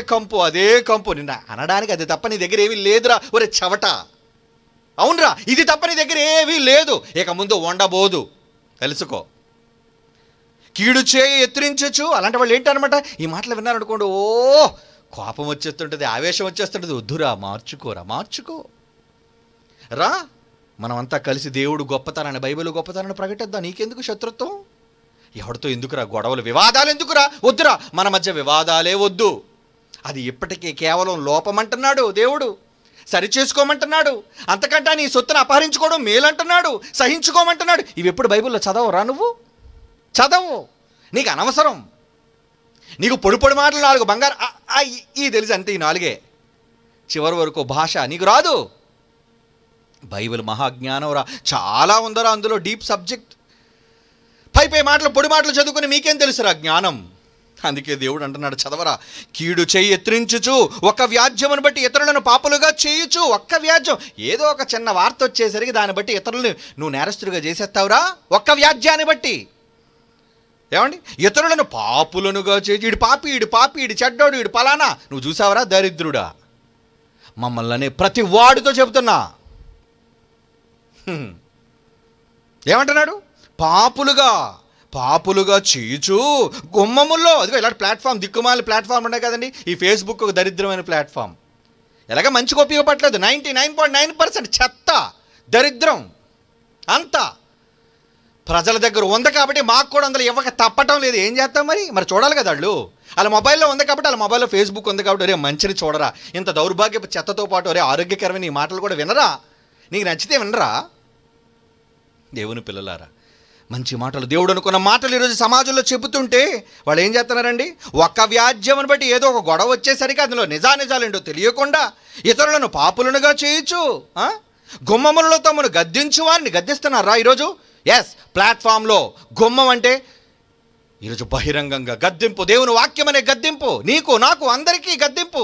కంపు నిన్న అనడానికి అది తప్ప నీ దగ్గర ఏమీ లేదురా ఒరే చవట. అవునరా, ఇది తప్ప నీ దగ్గర ఏమీ లేదు, ఇక ముందు ఉండబోదు, తెలుసుకో. కీడు చేయి ఎత్తిరించచ్చు అలాంటి వాళ్ళు ఏంటనమాట. ఈ మాటలు విన్నారనుకోండి, ఓ కోపం వచ్చేస్తుంటుంది, ఆవేశం వచ్చేస్తుంటుంది. వద్దురా, మార్చుకో రా. మనమంతా కలిసి దేవుడు గొప్పతనాన్ని, బైబిల్ గొప్పతనాన్ని ప్రకటిద్దాం. నీకెందుకు శత్రుత్వం? ఎవరితో ఎందుకురా గొడవలు, వివాదాలు ఎందుకురా? వద్దురా, మన మధ్య వివాదాలే వద్దు. అది ఇప్పటికీ కేవలం లోపమంటున్నాడు దేవుడు, సరిచేసుకోమంటున్నాడు. అంతకంటే నీ సొత్తును అపహరించుకోవడం మేలంటున్నాడు, సహించుకోమంటున్నాడు. ఇవి ఎప్పుడు బైబిల్లో చదవరా? నువ్వు చదవు, నీకు అనవసరం. నీకు పొడి మాటలు 4 బంగారు ఈ తెలిసి అంతే, ఈ 4 చివరి వరకు భాష నీకు రాదు. బైబిల్ మహాజ్ఞానం రా, చాలా ఉందరా అందులో, డీప్ సబ్జెక్ట్. పై మాటలు పొడి మాటలు చదువుకుని మీకేం తెలుసురా జ్ఞానం? అందుకే దేవుడు అంటున్నాడు, చదవరా. కీడు చేయి ఎత్తిరించుచు ఒక్క వ్యాజ్యమును బట్టి ఇతరులను పాపులుగా చేయుచు. ఒక్క వ్యాజ్యం, ఏదో ఒక చిన్న వార్త వచ్చేసరికి దాన్ని బట్టి ఇతరులను నువ్వు నేరస్తుడిగా చేసేస్తావురా. ఒక్క వ్యాజ్యాన్ని బట్టి ఏమండి, ఇతరులను పాపులనుగా చేసి ఈడు పాపి ఈడు చెడ్డోడు ఈడు పలానా. నువ్వు చూసావరా దరిద్రుడా? మమ్మల్ని ప్రతి వాడితో చెబుతున్నా. ఏమంటున్నాడు? పాపులుగా చేయుచు గుమ్మముల్లో. అదిగో ఇలాంటి ప్లాట్ఫామ్, దిక్కుమాలి ప్లాట్ఫామ్ ఉన్నాయి కదండి. ఈ ఫేస్బుక్ ఒక దరిద్రమైన ప్లాట్ఫామ్. ఎలాగ మంచిగా ఉపయోగపడలేదు. 99.9% చెత్త, దరిద్రం అంతా ప్రజల దగ్గర ఉంది. కాబట్టి మాకు కూడా అందులో ఇవ్వక తప్పటం లేదు. ఏం చేస్తాం మరి చూడాలి కదా వాళ్ళు. వాళ్ళ మొబైల్లో ఉంది కాబట్టి, వాళ్ళ మొబైల్లో ఫేస్బుక్ ఉంది కాబట్టి, ఒరే మంచిని చూడరా. ఇంత దౌర్భాగ్యపు చెత్తతో పాటు ఒరే ఆరోగ్యకరమైన ఈ మాటలు కూడా వినరా? నీకు నచ్చితే వినరా? దేవుని పిల్లలారా, మంచి మాటలు, దేవుడు అనుకున్న మాటలు ఈరోజు సమాజంలో చెబుతుంటే వాళ్ళు ఏం చేస్తున్నారండి? ఒక్క వ్యాజ్యమును బట్టి ఏదో ఒక గొడవ వచ్చేసరికి అందులో నిజానిజాలేంటో తెలియకుండా ఇతరులను పాపులనుగా చేయొచ్చు. గుమ్మములలో తమను గద్దించు వారిని గద్దిస్తున్నారా ఈరోజు? ఎస్, ప్లాట్ఫామ్లో గుమ్మం అంటే ఈరోజు బహిరంగంగా గద్దింపు. దేవుని వాక్యం అనే గద్దింపు, నీకు నాకు అందరికీ గద్దింపు.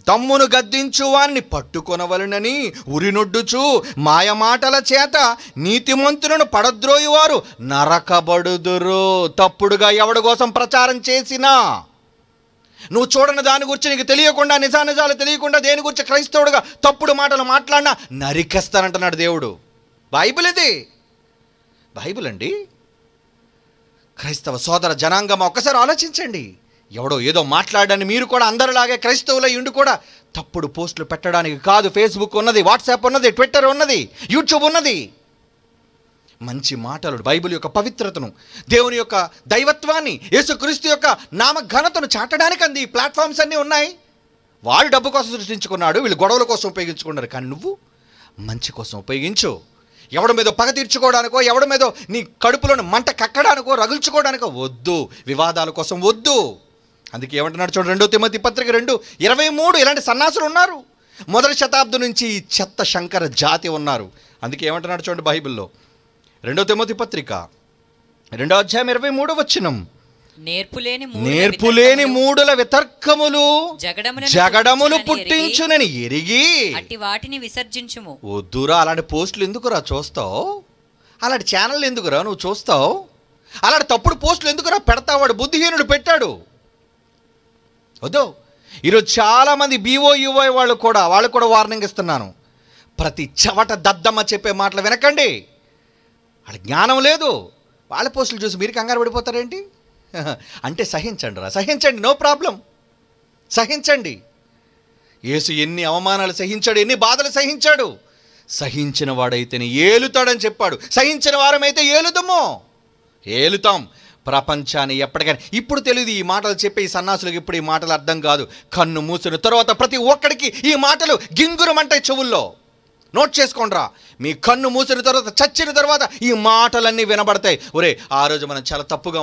తమ్మును గద్దించు వారిని పట్టుకొనవలనని ఉరినొడ్డుచు మాయమాటల చేత నీతిమంతులను పడద్రోయువారు నరకబడుదురు. తప్పుడుగా ఎవడి కోసం ప్రచారం చేసినా, నువ్వు చూడని దాని గురించి నీకు తెలియకుండా, నిజానిజాలు తెలియకుండా దేని గురించి క్రైస్తవుడుగా తప్పుడు మాటలు మాట్లాడినా నరికేస్తానంటున్నాడు దేవుడు. బైబిల్ ఇది, బైబిల్ అండి. క్రైస్తవ సోదర జనాంగం ఒక్కసారి ఆలోచించండి. ఎవడో ఏదో మాట్లాడని మీరు కూడా అందరిలాగే క్రైస్తవులై ఉండి కూడా తప్పుడు పోస్టులు పెట్టడానికి కాదు. ఫేస్బుక్ ఉన్నది, వాట్సాప్ ఉన్నది, ట్విట్టర్ ఉన్నది, యూట్యూబ్ ఉన్నది. మంచి మాటలు, బైబిల్ యొక్క పవిత్రతను, దేవుని యొక్క దైవత్వాన్ని, యేసుక్రీస్తు యొక్క నామ ఘనతను చాటడానికి అంది ఈ ప్లాట్ఫామ్స్ అన్నీ ఉన్నాయి. వాళ్ళు డబ్బు కోసం సృష్టించుకున్నాడు, వీళ్ళు గొడవల కోసం ఉపయోగించుకున్నారు. కానీ నువ్వు మంచి కోసం ఉపయోగించు. ఎవడి మీద పగ తీర్చుకోవడానికో, ఎవడి మీద నీ కడుపులోని మంట కక్కడానికో, రగుల్చుకోవడానికో వద్దు. వివాదాల కోసం వద్దు. అందుకే ఏమంటున్నాడు చూడండి, 2 తిమోతి పత్రిక 2:23. ఇలాంటి సన్నాసులు ఉన్నారు. మొదటి శతాబ్దం నుంచి ఈ చెత్త శంకర జాతి ఉన్నారు. అందుకే ఏమంటున్నాడు చూడండి బైబిల్లో, 2 తిమోతి పత్రిక 2వ అధ్యాయం 23 నేర్పులేని మూడుల వితర్కములు జగడములు పుట్టించునని ఎరిగి అట్టి వాటిని విసర్జించుము. వద్దురా, అలాంటి పోస్టులు ఎందుకురా చూస్తావు? అలాంటి ఛానల్ ఎందుకురా నువ్వు చూస్తావు? అలాంటి తప్పుడు పోస్టులు ఎందుకురా పెడతావు? వాడు బుద్ధిహీనుడు పెట్టాడు. వద్దు. ఈరోజు చాలామంది BOUI వాళ్ళు కూడా వార్నింగ్ ఇస్తున్నాను. ప్రతి చవట దద్దమ్మ చెప్పే మాటలు వినకండి. వాళ్ళ జ్ఞానం లేదు. వాళ్ళ పోస్టులు చూసి మీరు కంగారు పడిపోతారేంటి? అంటే సహించండి, నో ప్రాబ్లం, సహించండి. యేసు ఎన్ని అవమానాలు సహించాడు, ఎన్ని బాధలు సహించాడు. సహించిన వాడైతేనే ఏలుతాడని చెప్పాడు. సహించిన వారమైతే ఏలుతాం ప్రపంచాన్ని ఎప్పటికైనా. ఇప్పుడు తెలియదు ఈ మాటలు చెప్పే ఈ సన్నాసులకు, ఇప్పుడు ఈ మాటలు అర్థం కాదు. కన్ను మూసిన తర్వాత ప్రతి ఒక్కడికి ఈ మాటలు గింగురమంటాయి చెవుల్లో. నోట్ చేసుకోండిరా. మీ కన్ను మూసిన తర్వాత, చచ్చిన తర్వాత ఈ మాటలన్నీ వినబడతాయి. ఒరే, ఆ రోజు మనం చాలా తప్పుగా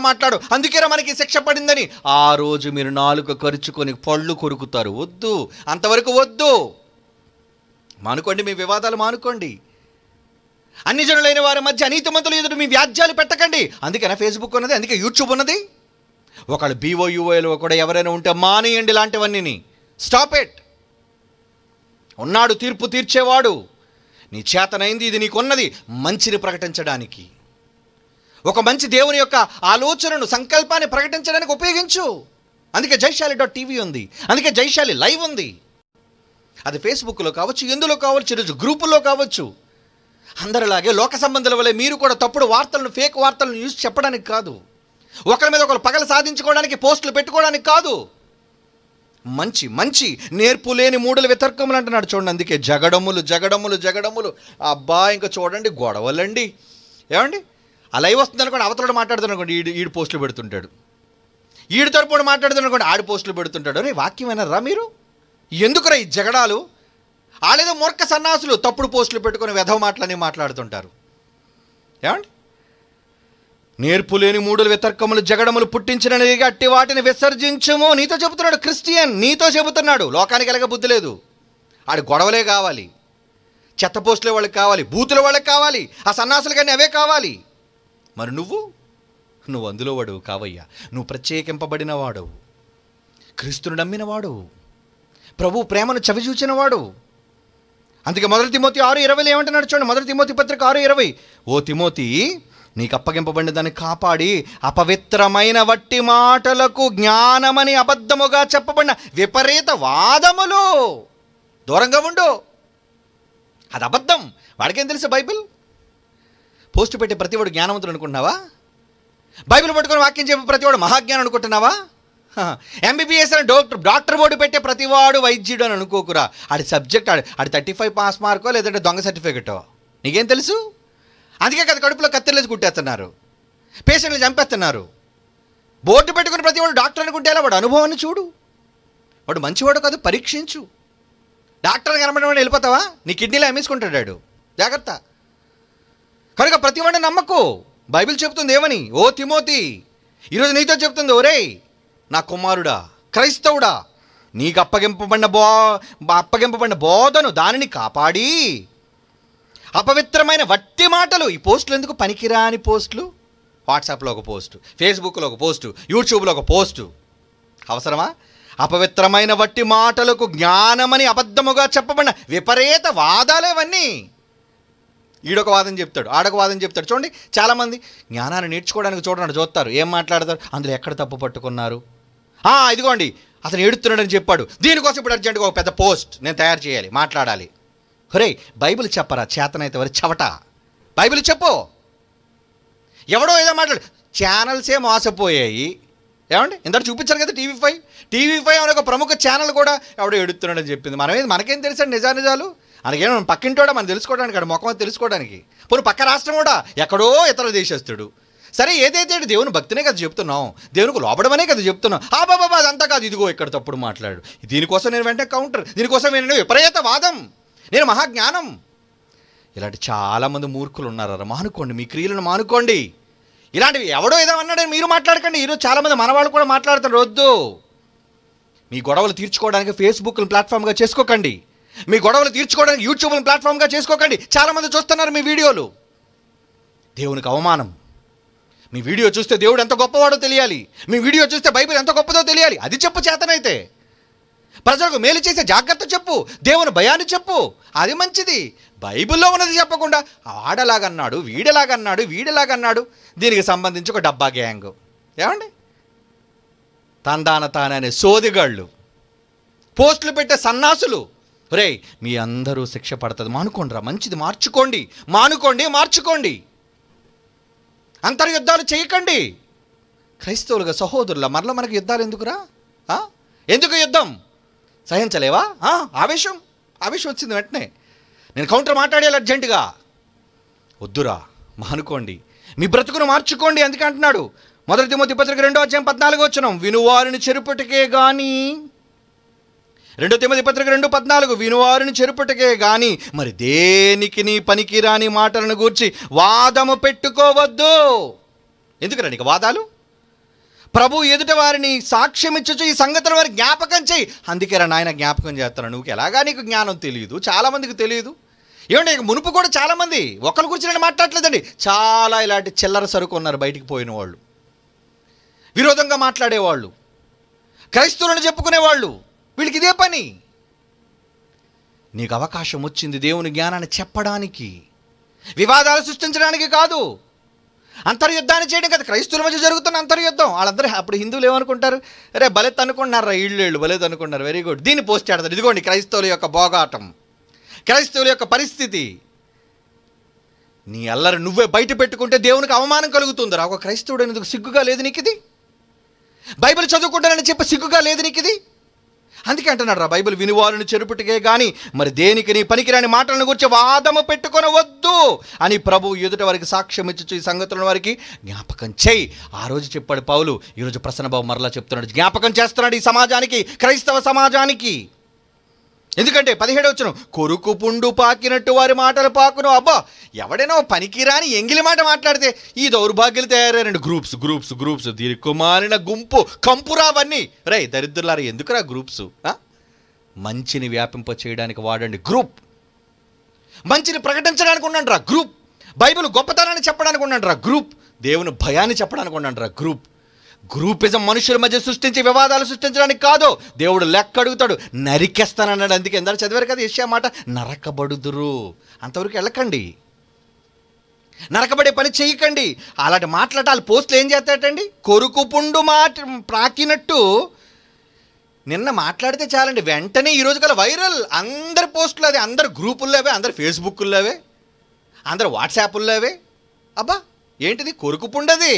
మాట్లాడాం, అందుకేరా మనకి శిక్ష పడిందని ఆ రోజు మీరు నాలుక కరుచుకొని పళ్ళు కొరుకుతారు. వద్దు, అంతవరకు వద్దు. మానుకోండి, మీ వివాదాలు మానుకోండి. అన్ని జనులైన వారి మధ్య అనీతిమంతుల ఎదుట మీ వ్యాజ్యాలు పెట్టకండి. అందుకేనా ఫేస్బుక్ ఉన్నది, అందుకే యూట్యూబ్ ఉన్నది. ఒకళ్ళు BOUAలో కూడా ఎవరైనా ఉంటే మానేయండి ఇలాంటివన్నీ. Stop it. ఉన్నాడు తీర్పు తీర్చేవాడు. నీ చేతనైంది, ఇది నీకున్నది మంచిని ప్రకటించడానికి, ఒక మంచి దేవుని యొక్క ఆలోచనను, సంకల్పాన్ని ప్రకటించడానికి ఉపయోగించు. అందుకే జైశాలి.tv ఉంది, అందుకే జైశాలి లైవ్ ఉంది. అది ఫేస్బుక్లో కావచ్చు, ఎందులో కావచ్చు, ఈరోజు గ్రూపుల్లో కావచ్చు. అందరిలాగే లోక సంబంధాల వల్ల మీరు కూడా తప్పుడు వార్తలను, ఫేక్ వార్తలను యూజ్ చెప్పడానికి కాదు, ఒకరి మీద ఒకరు పగలు సాధించుకోవడానికి, పోస్టులు పెట్టుకోవడానికి కాదు. మంచి మంచి నేర్పు లేని మూడుల వితర్కములు అంటున్నాడు చూడండి. అందుకే జగడములు జగడములు జగడములు. అబ్బా ఇంకా చూడండి గొడవలండి. ఏమండి ఆ లైవ్ వస్తుంది అనుకోండి, అవతల మాట్లాడుతాను అనుకోండి, ఈడు పోస్టులు పెడుతుంటాడు, ఈడు తరపుడు మాట్లాడుతాను అనుకోండి, ఆడు పోస్టులు పెడుతుంటాడు. అరే వాక్యం వినరా మీరు? ఎందుకురా ఈ జగడాలు? ఆడేదో మూర్ఖ సన్నాసులు తప్పుడు పోస్టులు పెట్టుకుని వెధవ మాటలని మాట్లాడుతుంటారు. ఏమండి నేర్పులేని మూడుల వితర్కములు జగడములు పుట్టించిన అట్టి వాటిని విసర్జించుము. నీతో చెబుతున్నాడు క్రిస్టియన్, నీతో చెబుతున్నాడు. లోకానికి ఎలాగ బుద్ధి లేదు. ఆడి గొడవలే కావాలి, చెత్త పోస్టులే వాళ్ళకి కావాలి, బూతుల వాళ్ళకి కావాలి, ఆ సన్నాసులు కానీ అవే కావాలి. మరి నువ్వు అందులో వాడు కావయ్యా. నువ్వు ప్రత్యేకింపబడిన వాడు, క్రీస్తును నమ్మినవాడు, ప్రభు ప్రేమను చవిచూచినవాడు. అందుకే 1 తిమోతి 6:20 ఏమంటున్నాడు చూడండి. 1 తిమోతి పత్రిక 6:20, ఓ తిమోతి, నీకు అప్పగింపబడిన దాన్ని కాపాడి అపవిత్రమైన వట్టి మాటలకు జ్ఞానమని అబద్ధముగా చెప్పబడిన విపరీత వాదములు దూరంగా ఉండు. అది అబద్ధం. వాడికేం తెలుసు బైబిల్? పోస్ట్ పెట్టే ప్రతివాడు జ్ఞానవంతుడు అనుకుంటున్నావా? బైబిల్ పట్టుకొని వాక్యం చెప్పే ప్రతివాడు మహాజ్ఞానం అనుకుంటున్నావా? MBBS అని డాక్టర్ బోర్డు పెట్టే ప్రతివాడు వైద్యుడు అని అనుకోకురా. ఆడి సబ్జెక్ట్ ఆడి 35 పాస్ మార్కో లేదంటే దొంగ సర్టిఫికెటో నీకేం తెలుసు? అందుకే కదా కడుపులో కత్తెర్లేసి కుట్టేస్తున్నారు, పేషెంట్లు చంపేస్తున్నారు. బోర్డు పెట్టుకుని ప్రతివాడు డాక్టర్ అనుకుంటే ఎలా? వాడు అనుభవాన్ని చూడు. వాడు మంచివాడు కాదు, పరీక్షించు. డాక్టర్ కనబడిన వెళ్ళిపోతావా? నీ కిడ్నీలో అమ్మేసుకుంటాడు. జాగ్రత్త. కనుక ప్రతివాడిని నమ్మకు. బైబిల్ చెప్తుంది ఏమని? ఓ తిమోతి, ఈరోజు నీతో చెప్తుంది, ఒరేయ్ నా కుమారుడా, క్రైస్తవుడా, నీకు అప్పగింపబడిన బోధను దానిని కాపాడి అపవిత్రమైన వట్టి మాటలు. ఈ పోస్టులు ఎందుకు? పనికిరాని పోస్టులు. వాట్సాప్లో ఒక పోస్టు, ఫేస్బుక్లో ఒక పోస్టు, యూట్యూబ్లో ఒక పోస్టు అవసరమా? అపవిత్రమైన వట్టి మాటలకు జ్ఞానమని అబద్ధముగా చెప్పబడిన విపరీత వాదాలేవన్నీ. ఈడొక వాదం చెప్తాడు, ఆడొక వాదం చెప్తాడు. చూడండి చాలామంది జ్ఞానాన్ని నేర్చుకోవడానికి చూస్తారు, ఏం మాట్లాడతారు, అందులో ఎక్కడ తప్పు పట్టుకున్నారు. ఇదిగోండి అతను ఏడుతున్నాడని చెప్పాడు, దీనికోసం ఇప్పుడు అర్జెంటుగా ఒక పెద్ద పోస్ట్ నేను తయారు చేయాలి, మాట్లాడాలి. ఒరే బైబిల్ చెప్పరా చేతనైతే వరి చవట. బైబిల్ చెప్పు. ఎవడో ఏదో మాట్లాడు. ఛానల్సే మోసపోయాయి. ఏమండి ఇంత చూపించారు కదా టీవీ5 అనే ఒక ప్రముఖ ఛానల్ కూడా ఎవడో ఎడుతున్నాడని చెప్పింది. మనకేం తెలుసండి నిజాలు? అలాగేమో పక్కింటోడా మనం తెలుసుకోవడానికి, అక్కడ ముఖం తెలుసుకోవడానికి. పోనీ పక్క రాష్ట్రం కూడా ఎక్కడో ఇతర దేశస్తుడు. సరే ఏదైతే దేవుని భక్తినే కదా చెప్తున్నాం, దేవునికి లోబడమనే కదా చెప్తున్నాం. బాబా అదంతా కాదు, ఇదిగో ఇక్కడ తప్పుడు మాట్లాడు. దీనికోసం నేను వెంటనే కౌంటర్, దీనికోసం నేను విపరీత వాదం, నేను మహాజ్ఞానం. ఇలాంటి చాలామంది మూర్ఖులు ఉన్నారా. మానుకోండి, మీ క్రియలను మానుకోండి. ఇలాంటివి ఎవడో ఏదో అన్నాడని మీరు మాట్లాడకండి. ఈరోజు చాలామంది మనవాళ్ళు కూడా మాట్లాడుతారు. వద్దు. మీ గొడవలు తీర్చుకోవడానికి ఫేస్బుక్ని ప్లాట్ఫామ్గా చేసుకోకండి. మీ గొడవలు తీర్చుకోవడానికి యూట్యూబ్ని ప్లాట్ఫామ్గా చేసుకోకండి. చాలామంది చూస్తున్నారు మీ వీడియోలు. దేవునికి అవమానం. మీ వీడియో చూస్తే దేవుడు ఎంత గొప్పవాడో తెలియాలి, మీ వీడియో చూస్తే బైబిల్ ఎంత గొప్పదో తెలియాలి. అది చెప్పు చేతనైతే. ప్రజలకు మేలు చేసే జాగ్రత్త చెప్పు, దేవుని భయాన్ని చెప్పు, అది మంచిది. బైబిల్లో ఉన్నది చెప్పకుండా ఆడలాగన్నాడు, వీడలాగన్నాడు, దీనికి సంబంధించి ఒక డబ్బా గ్యాంగ్. ఏమండి తానే సోదిగాళ్ళు, పోస్టులు పెట్టే సన్నాసులు. రే మీ అందరూ శిక్ష పడుతుంది. మానుకోండిరా, మంచిది మార్చుకోండి. అంతర్యుద్ధాలు చేయకండి. క్రైస్తవులుగా సహోదరుల మరల మనకు యుద్ధాలు ఎందుకురా? ఎందుకు యుద్ధం? సహించలేవా? ఆవేశం వచ్చింది వెంటనే నేను కౌంటర్ మాట్లాడేయాలి అర్జెంటుగా. వద్దురా, మానుకోండి, మీ బ్రతుకును మార్చుకోండి. అందుకే అంటున్నాడు 1 తిమోతి పత్రిక 2:14 వినువారిని చెరుపుటకే గాని, 2 తిమోతి పత్రిక 2:14 వినువారిని చెరుపుటకే గాని మరి దేనికి నీ పనికిరాని మాటలను గూర్చి వాదము పెట్టుకోవద్దు. ఎందుకురా నీకు వాదాలు? ప్రభు ఎదుట వారిని సాక్ష్యం ఇచ్చు ఈ సంగతుల వారి జ్ఞాపకం చేయి. అందుకేరా నాయన జ్ఞాపకం చేస్తాను. నువ్వు ఎలాగా నీకు జ్ఞానం తెలియదు, చాలామందికి తెలియదు. ఏమంటే ఇక మునుపు కూడా చాలామంది ఒకరి గురించి నేను మాట్లాడలేదండి, చాలా ఇలాంటి చిల్లర సరుకు ఉన్నారు బయటికి పోయిన వాళ్ళు, విరోధంగా మాట్లాడేవాళ్ళు, క్రైస్తవులను చెప్పుకునేవాళ్ళు. వీళ్ళకి ఇదే పని. నీకు అవకాశం వచ్చింది దేవుని జ్ఞానాన్ని చెప్పడానికి, వివాదాలు సృష్టించడానికి కాదు, అంతర్యుద్ధాన్ని చేయడం కదా. క్రైస్తవుల మధ్య జరుగుతున్న అంతర్యుద్ధం. వాళ్ళందరూ అప్పుడు హిందువులు ఏమనుకుంటారు, అరే భలే అనుకుంటున్నారా ఇళ్ళు భలే అనుకుంటున్నారు, వెరీ గుడ్, దీన్ని పోస్ట్ చేస్తారు. ఇదిగోండి క్రైస్తవుల యొక్క భోగాటం, క్రైస్తవుల యొక్క పరిస్థితి. నీ అల్లరి నువ్వే బయట పెట్టుకుంటే దేవునికి అవమానం కలుగుతుందిరా. ఒక క్రైస్తవుడు ఎందుకు సిగ్గుగా లేదు నీకు ఇది? బైబిల్ చదువుకుంటానని చెప్పి సిగ్గుగా లేదు నీకు ఇది? అందుకే అంటున్నాడు రా, బైబిల్ వినివారుని చెరుపుటికే కానీ మరి దేనికి నీ పనికిరాని మాటలను గురించి వాదము పెట్టుకొనవద్దు అని ప్రభు ఎదుట వారికి సాక్ష్యం ఇచ్చు ఈ సంగతులను వారికి జ్ఞాపకం చేయి. ఆ రోజు చెప్పాడు పౌలు, ఈరోజు ప్రసన్నబాబు మరలా చెప్తున్నాడు, జ్ఞాపకం చేస్తున్నాడు ఈ సమాజానికి, క్రైస్తవ సమాజానికి. ఎందుకంటే 17 వచనం, కొరుకు పుండు పాకినట్టు వారి మాటలు పాకును. అబ్బా, ఎవడైనా పనికిరాని ఎంగిలి మాట మాట్లాడితే ఈ దౌర్భాగ్యులు తయారయ్యారండి. గ్రూప్స్ గ్రూప్స్ గ్రూప్స్, దీనికి మారిన గుంపు కంపురా అవన్నీ. రే దరిద్రులారా, ఎందుకురా గ్రూప్స్? మంచిని వ్యాపింప చేయడానికి వాడండి గ్రూప్, మంచిని ప్రకటించడానికి ఉండండి రా గ్రూప్, బైబిల్ గొప్పతనాన్ని చెప్పడానికి ఉండండి రా గ్రూప్, దేవుని భయాన్ని చెప్పడానికి ఉండండి రా గ్రూప్. గ్రూపిజం మనుషుల మధ్య సృష్టించి వివాదాలు సృష్టించడానికి కాదు. దేవుడు లెక్క అడుగుతాడు, నరికేస్తానన్నాడు. అందుకే ఎందరూ చదివారు కదా యెషయా మాట, నరకబడుదురు. అంతవరకు వెళ్ళకండి, నరకబడే పని చేయకండి. అలాంటి మాట్లాడాలి పోస్టులు ఏం చేస్తాటండి, కొరుకు పుండు మాట ప్రాకినట్టు. నిన్న మాట్లాడితే చాలండి, వెంటనే ఈరోజు కల్లా వైరల్. అందరి పోస్టులు అవి, అందరు గ్రూపుల్లోవే, అందరు ఫేస్బుక్లోవే, అందరు వాట్సాపుల్లోవే. అబ్బా ఏంటిది కొరుకు పుండది?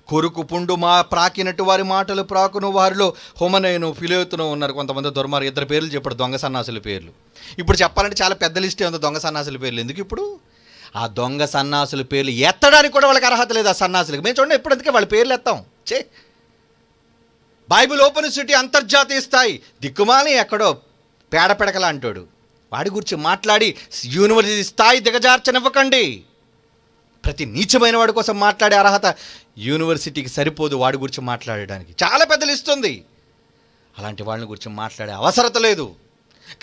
కొరుకు పుండు ప్రాకినట్టు వారి మాటలు ప్రాకును. వారిలో హోమనయును ఫిలేతును ఉన్నారు కొంతమంది దుర్మార్గ. 2 పేర్లు చెప్పాడు, దొంగ సన్నాసుల పేర్లు. ఇప్పుడు చెప్పాలంటే చాలా పెద్ద లిస్టే ఉంది దొంగ సన్నాసుల పేర్లు. ఎందుకు ఇప్పుడు ఆ దొంగ సన్నాసుల పేర్లు ఎత్తడానికి కూడా వాళ్ళకి అర్హత లేదు. ఆ సన్నాసులకి మేము చూడండి ఎప్పుడు, అందుకే వాళ్ళ పేర్లు ఎత్తాం. బైబిల్ ఓపెన్ సిటీ అంతర్జాతీయ స్థాయి, దిక్కుమాలి ఎక్కడో పేడపెడకలా అంటాడు, వాడి గురించి మాట్లాడి యూనివర్సిటీ స్థాయి దిగజార్చనివ్వకండి. ప్రతి నీచమైన వాడి కోసం మాట్లాడే అర్హత యూనివర్సిటీకి సరిపోదు వాడి గురించి మాట్లాడడానికి. చాలా పెద్ద లిస్ట్ ఉంది. అలాంటి వాళ్ళని గురించి మాట్లాడే అవసరత లేదు,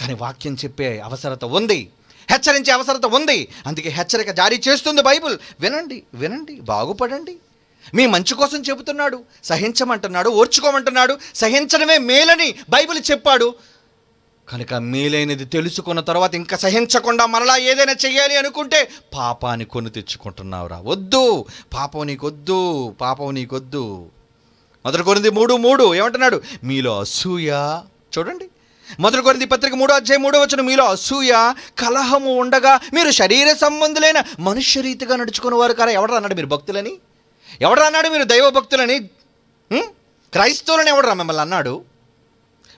కానీ వాక్యం చెప్పే అవసరత ఉంది, హెచ్చరించే అవసరత ఉంది. అందుకే హెచ్చరిక జారీ చేస్తుంది బైబిల్. వినండి వినండి, బాగుపడండి. మీ మంచి కోసం చెబుతున్నాడు, సహించమంటున్నాడు, ఓర్చుకోమంటున్నాడు. సహించడమే మేలని బైబిల్ చెప్పాడు కనుక మేలైనది తెలుసుకున్న తర్వాత ఇంకా సహించకుండా మరలా ఏదైనా చెయ్యాలి అనుకుంటే పాపాన్ని కొని తెచ్చుకుంటున్నావురా. వద్దు, పాపం నీకొద్దు, పాపం నీకొద్దు. 1 కొరింథీ 3:3 ఏమంటున్నాడు, మీలో అసూయ. చూడండి 1 కొరింథీ పత్రిక 3:3 మీలో అసూయ కలహము ఉండగా మీరు శరీర సంబంధులైన మనుష్య రీతిగా నడుచుకునే వారు కారా. ఎవడరా అన్నాడు మీరు భక్తులని? ఎవడరా అన్నాడు మీరు దైవ భక్తులని? క్రైస్తవులని ఎవడరా మిమ్మల్ని అన్నాడు?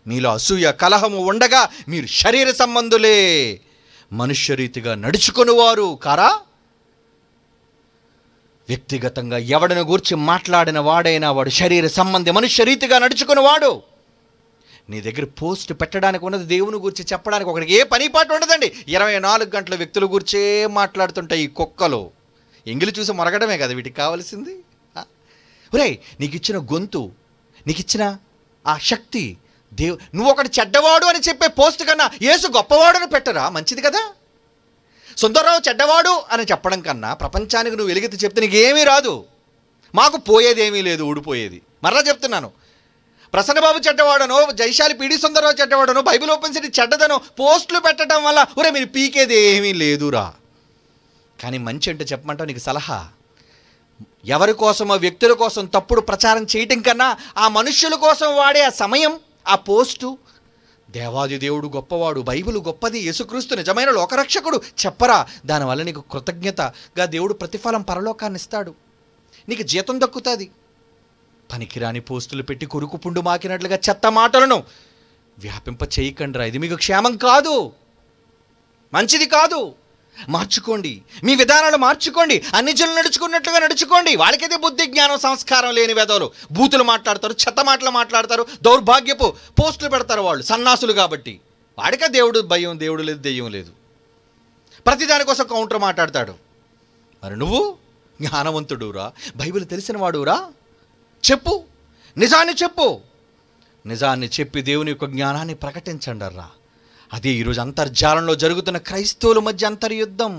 మీలో అసూయ కలహము ఉండగా మీరు శరీర సంబంధులే, మనుష్య రీతిగా నడుచుకునేవారు కారా. వ్యక్తిగతంగా ఎవడిని గూర్చి మాట్లాడిన వాడైనా వాడు శరీర సంబంధి, మనుష్య రీతిగా నడుచుకునేవాడు. నీ దగ్గర పోస్ట్ పెట్టడానికి ఉన్నది దేవుని గురించి చెప్పడానికి. ఒకరికి ఏ పని పాటు ఉండదండి. 24 గంటల వ్యక్తుల గురించే మాట్లాడుతుంటాయి ఈ కుక్కలు. ఎంగిలి చూసి మొరగడమే కదా వీటికి కావాల్సింది. ఒరేయ్, నీకు ఇచ్చిన గొంతు, నీకు ఇచ్చిన ఆ శక్తి, నువ్వు ఒకటి చెడ్డవాడు అని చెప్పే పోస్ట్ కన్నా యేసు గొప్పవాడు అని పెట్టరా, మంచిది కదా. సుందరరావు చెడ్డవాడు అని చెప్పడం కన్నా ప్రపంచానికి నువ్వు వెలిగెత్తి చెప్తే నీకు ఏమీ రాదు. మాకు పోయేది ఏమీ లేదు, ఊడిపోయేది. మరలా చెప్తున్నాను, ప్రసన్నబాబు చెడ్డవాడనో, జైశాలి పీడి సుందరరావు చెడ్డవాడనో, బైబిల్ ఓపెన్ సిటీ చెడ్డదనో పోస్టులు పెట్టడం వల్ల ఒరే మీరు పీకేది ఏమీ లేదురా. కానీ మంచి అంటే చెప్పమంటావు, నీకు సలహా. ఎవరి కోసమో వ్యక్తుల కోసం తప్పుడు ప్రచారం చేయటం కన్నా ఆ మనుష్యుల కోసం వాడే ఆ సమయం, ఆ పోస్టు, దేవాది దేవుడు గొప్పవాడు, బైబిల్ గొప్పది, యేసుక్రీస్తు నిజమైన లోకరక్షకుడు చెప్పరా. దానివల్ల నీకు కృతజ్ఞతగా దేవుడు ప్రతిఫలం పరలోకాన్ని ఇస్తాడు, నీకు జీతం దక్కుతుంది. పనికిరాని పోస్టులు పెట్టి కొరుకు పుండు మాకినట్లుగా చెత్త మాటలను వ్యాపింప చేయకండిరా. ఇది మీకు క్షేమం కాదు, మంచిది కాదు. మార్చుకోండి, మీ విధానాలు మార్చుకోండి. అన్ని జనులు నడుచుకున్నట్లుగా నడుచుకోండి. వాళ్ళకైతే బుద్ధి జ్ఞానం సంస్కారం లేని వేదవులు బూతులు మాట్లాడతారు, చెత్త మాటలు మాట్లాడతారు, దౌర్భాగ్యపు పోస్టులు పెడతారు. వాళ్ళు సన్నాసులు కాబట్టి వాడికే దేవుడు భయం, దేవుడు లేదు, దెయ్యం లేదు. ప్రతిదానికోసం కౌంటర్ మాట్లాడతాడు. మరి నువ్వు జ్ఞానవంతుడురా, బైబిల్ తెలిసిన వాడురా, చెప్పు, నిజాన్ని చెప్పు. నిజాన్ని చెప్పి దేవుని యొక్క జ్ఞానాన్ని ప్రకటించండి రా. అదే ఈరోజు అంతర్జాలంలో జరుగుతున్న క్రైస్తవుల మధ్య అంతర్యుద్ధం.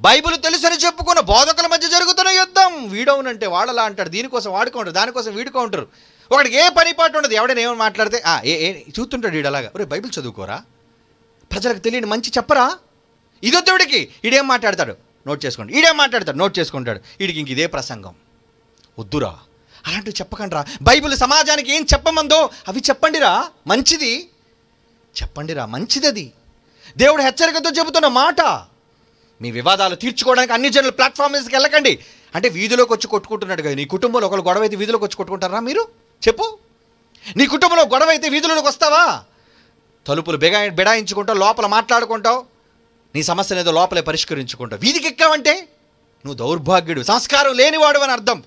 బైబిల్ తెలుసని చెప్పుకున్న బోధకుల మధ్య జరుగుతున్న యుద్ధం. వీడవునంటే వాళ్ళలా అంటాడు, దీనికోసం వాడు కౌంటర్, దానికోసం వీడు కౌంటర్. ఒకడికి ఏ పని పాటు ఉండదు. ఎవడైనా ఏమని మాట్లాడితే చూస్తుంటాడు వీడు అలాగా. ఒరే బైబిల్ చదువుకోరా, ప్రజలకు తెలియని మంచి చెప్పరా, ఇదొద్దు వీడికి. ఈడేం మాట్లాడతాడు నోట్ చేసుకోండి, ఈడేం మాట్లాడతాడు నోట్ చేసుకుంటాడు. వీడికి ఇంక ఇదే ప్రసంగం. వద్దురా అలాంటివి చెప్పకండిరా. బైబిల్ సమాజానికి ఏం చెప్పమందో అవి చెప్పండిరా, మంచిది చెప్పండిరా, మంచిది. అది దేవుడు హెచ్చరికతో చెబుతున్న మాట. మీ వివాదాలు తీర్చుకోవడానికి అన్ని జనుల ప్లాట్ఫామ్స్కి వెళ్ళకండి. అంటే వీధిలోకి వచ్చి కొట్టుకుంటున్నాడు కదా. నీ కుటుంబంలో ఒకరు గొడవ అయితే వీధిలోకి వచ్చి కొట్టుకుంటారా మీరు? చెప్పు. నీ కుటుంబంలో గొడవ అయితే వీధుల్లోకి వస్తావా? తలుపులు బెడాయించుకుంటావు, లోపల మాట్లాడుకుంటావు, నీ సమస్యను ఏదో లోపలే పరిష్కరించుకుంటావు. వీధికి ఎక్కావంటే నువ్వు దౌర్భాగ్యుడు, సంస్కారం లేనివాడు అని అర్థం.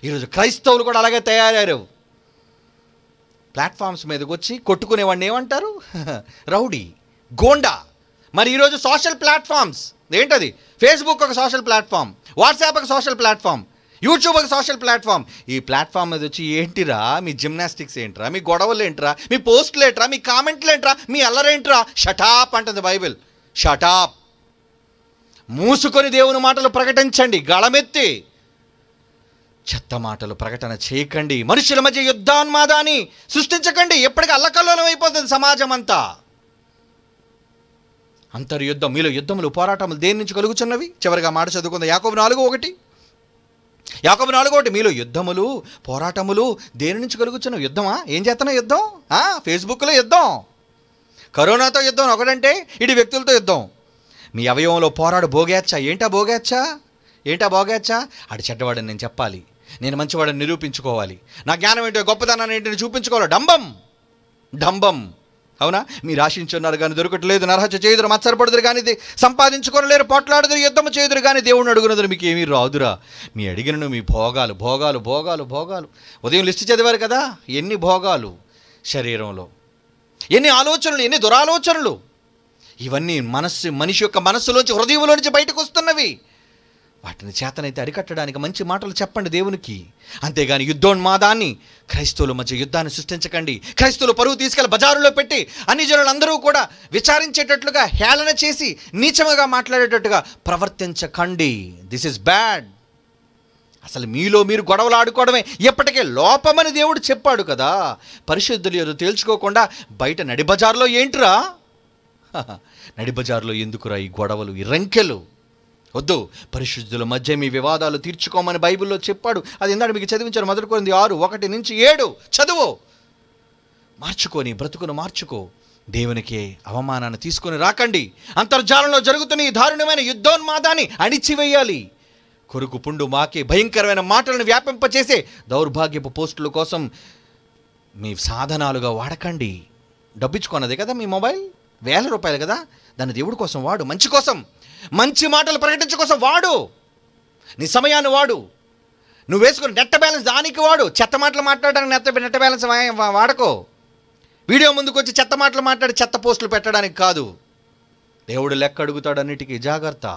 ఈరోజు క్రైస్తవులు కూడా అలాగే తయారయ్యారు. ప్లాట్ఫామ్స్ మీదకి వచ్చి కొట్టుకునేవాడిని ఏమంటారు? రౌడీ, గోండా. మరి ఈరోజు సోషల్ ప్లాట్ఫామ్స్ ఏంటది? ఫేస్బుక్ ఒక సోషల్ ప్లాట్ఫామ్, వాట్సాప్ ఒక సోషల్ ప్లాట్ఫామ్, యూట్యూబ్ ఒక సోషల్ ప్లాట్ఫామ్. ఈ ప్లాట్ఫామ్ మీద వచ్చి ఏంటిరా మీ జిమ్నాస్టిక్స్ ఏంట్రా, మీ గొడవలు ఏంట్రా, మీ పోస్టులు ఏంట్రా, మీ కామెంట్లు ఏంట్రా, మీ అల్లరేంట్రా? షటాప్ అంటుంది బైబిల్. షటాప్. మూసుకొని దేవుని మాటలు ప్రకటించండి, గళమెత్తి. చెత్త మాటలు ప్రకటన చేయకండి. మనుషుల మధ్య యుద్ధాన్మాదాన్ని సృష్టించకండి. ఎప్పటికీ అల్లకల్లోలం అయిపోతుంది సమాజం అంతా. అంతర్యుద్ధం. మీలో యుద్ధములు పోరాటములు దేని నుంచి కలుగుచున్నవి? చివరిగా మాట చదువుకుందాం. యాకోబు 4:1. యాకోబు 4:1. మీలో యుద్ధములు పోరాటములు దేని నుంచి కలుగుచున్నవి? యుద్ధమా? ఏం చేస్తున్నా యుద్ధం? ఫేస్బుక్లో యుద్ధం, కరోనాతో యుద్ధం ఒకడంటే, ఇటు వ్యక్తులతో యుద్ధం. మీ అవయవంలో పోరాడు భోగేచ్చా. ఏంటా భోగేచ్చా? ఆడు చెడ్డవాడని నేను చెప్పాలి, నేను మంచివాడని నిరూపించుకోవాలి, నా జ్ఞానం ఏంటో గొప్పతనాన్ని ఏంటని చూపించుకోవాలి. డంబం. అవునా? మీరు ఆశించున్నారు కానీ దొరకట్లేదు, నరహత్య చేయుదురు, మత్సరపడుదురు కానీ సంపాదించుకోలేరు, పోట్లాడుదురు, యుద్ధము చేయుదురు కానీ దేవుణ్ణి అడుగునదురు, మీకు ఏమీ రాదురా. మీ అడిగినను మీ భోగాలు. ఉదయం లిస్టు చదివారు కదా, ఎన్ని భోగాలు శరీరంలో, ఎన్ని ఆలోచనలు, ఎన్ని దురాలోచనలు. ఇవన్నీ మనిషి యొక్క మనస్సులోంచి, హృదయంలోంచి బయటకు వస్తున్నవి. వాటిని చేతనైతే అరికట్టడానికి మంచి మాటలు చెప్పండి దేవునికి. అంతేగాని యుద్ధోన్మాదాన్ని, క్రైస్తవుల మధ్య యుద్ధాన్ని సృష్టించకండి. క్రైస్తవులు పరువు తీసుకెళ్ళి బజారులో పెట్టి అన్ని జనులందరూ కూడా విచారించేటట్లుగా, హేళన చేసి నీచముగా మాట్లాడేటట్టుగా ప్రవర్తించకండి. This is bad. అసలు మీలో మీరు గొడవలు ఆడుకోవడమే ఎప్పటికే లోపమని దేవుడు చెప్పాడు కదా. పరిశుద్ధులు ఏదో తేల్చుకోకుండా బయట నడి బజార్లో ఏంట్రా? నడి బజార్లో ఎందుకురా ఈ గొడవలు, ఈ రంకెలు? వద్దు. పరిశుద్ధుల మధ్య మీ వివాదాలు తీర్చుకోమని బైబిల్లో చెప్పాడు. అది ఇందాక మీకు చదివించారు. 1 కొరింథీ 6:1-7 చదువు. మార్చుకొని బ్రతుకును మార్చుకో. దేవునికి అవమానాన్ని తీసుకొని రాకండి. అంతర్జాలంలో జరుగుతున్న ఈ దారుణమైన యుద్ధోన్మాదాన్ని అణిచివేయాలి. కొరుకు పుండు మాకే భయంకరమైన మాటలను వ్యాపింపచేసే దౌర్భాగ్యపు పోస్టుల కోసం మీ సాధనాలుగా వాడకండి. డబ్బిచ్చుకున్నదే కదా మీ మొబైల్, ₹1000 కదా, దాన్ని దేవుడి కోసం వాడు, మంచి కోసం, మంచి మాటలు ప్రకటించ కోసం వాడు. నీ సమయాన్ని వాడు. నువ్వు వేసుకుని నెట్ బ్యాలెన్స్ దానికి వాడు. చెత్త మాటలు మాట్లాడడానికి నెట్ బ్యాలెన్స్ వాడకో. వీడియో ముందుకు వచ్చి చెత్త మాటలు మాట్లాడి చెత్త పోస్టులు పెట్టడానికి కాదు. దేవుడు లెక్క అడుగుతాడు అన్నిటికీ, జాగ్రత్త.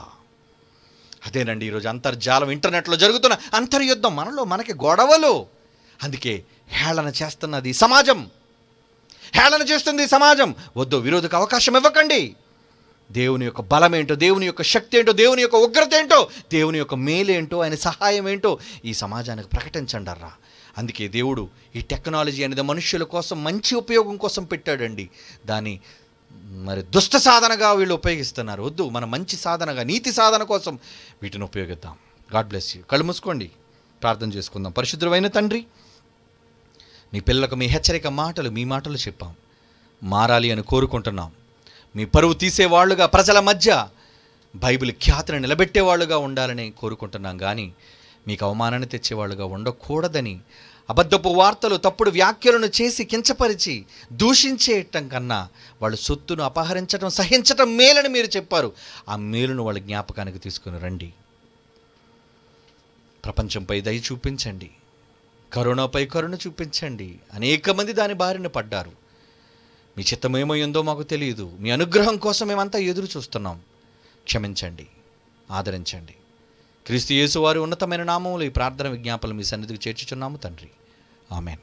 అదేనండి ఈరోజు అంతర్జాలం, ఇంటర్నెట్లో జరుగుతున్న అంతర్యుద్ధం. మనకి గొడవలు. అందుకే హేళన చేస్తున్నది సమాజం, హేళన చేస్తుంది సమాజం. వద్దు, విరోధకు అవకాశం ఇవ్వకండి. దేవుని యొక్క బలం ఏంటో, దేవుని యొక్క శక్తి ఏంటో, దేవుని యొక్క ఉగ్రత ఏంటో, దేవుని యొక్క మేలేంటో, ఆయన సహాయం ఏంటో ఈ సమాజానికి ప్రకటించండి అర్రా. అందుకే దేవుడు ఈ టెక్నాలజీ అనేది మనుష్యుల కోసం మంచి ఉపయోగం కోసం పెట్టాడండి. దాన్ని మరి దుష్ట సాధనగా వీళ్ళు ఉపయోగిస్తున్నారు. వద్దు, మన మంచి సాధనగా, నీతి సాధన కోసం వీటిని ఉపయోగిద్దాం. God bless you. కళ్ళు మూసుకోండి, ప్రార్థన చేసుకుందాం. పరిశుద్ధుడైన తండ్రి, మీ పిల్లలకు మీ హెచ్చరిక మాటలు, మీ మాటలు చెప్పాం. మారాలి అని కోరుకుంటున్నాం. మీ పరువు తీసేవాళ్ళుగా, ప్రజల మధ్య బైబిల్ ఖ్యాతిని నిలబెట్టేవాళ్ళుగా ఉండాలని కోరుకుంటున్నాం. కానీ మీకు అవమానాన్ని తెచ్చేవాళ్ళుగా ఉండకూడదని, అబద్ధపు వార్తలు, తప్పుడు వ్యాఖ్యలను చేసి కించపరిచి దూషించేయటం కన్నా వాళ్ళు సొత్తును అపహరించడం, సహించటం మేలని మీరు చెప్పారు. ఆ మేలును వాళ్ళ జ్ఞాపకానికి తీసుకుని రండి. ప్రపంచంపై దయ చూపించండి. కరోనాపై కరుణ చూపించండి. అనేక మంది దాని బారిన పడ్డారు. మీ చిత్తమేమో మాకు తెలియదు. మీ అనుగ్రహం కోసం మేమంతా ఎదురు చూస్తున్నాం. క్షమించండి, ఆదరించండి. క్రీస్తు యేసు వారి ఉన్నతమైన నామములో ఈ ప్రార్థన విజ్ఞాపనలు మీ సన్నిధికి చేర్చుచున్నాము తండ్రి. ఆమెన్.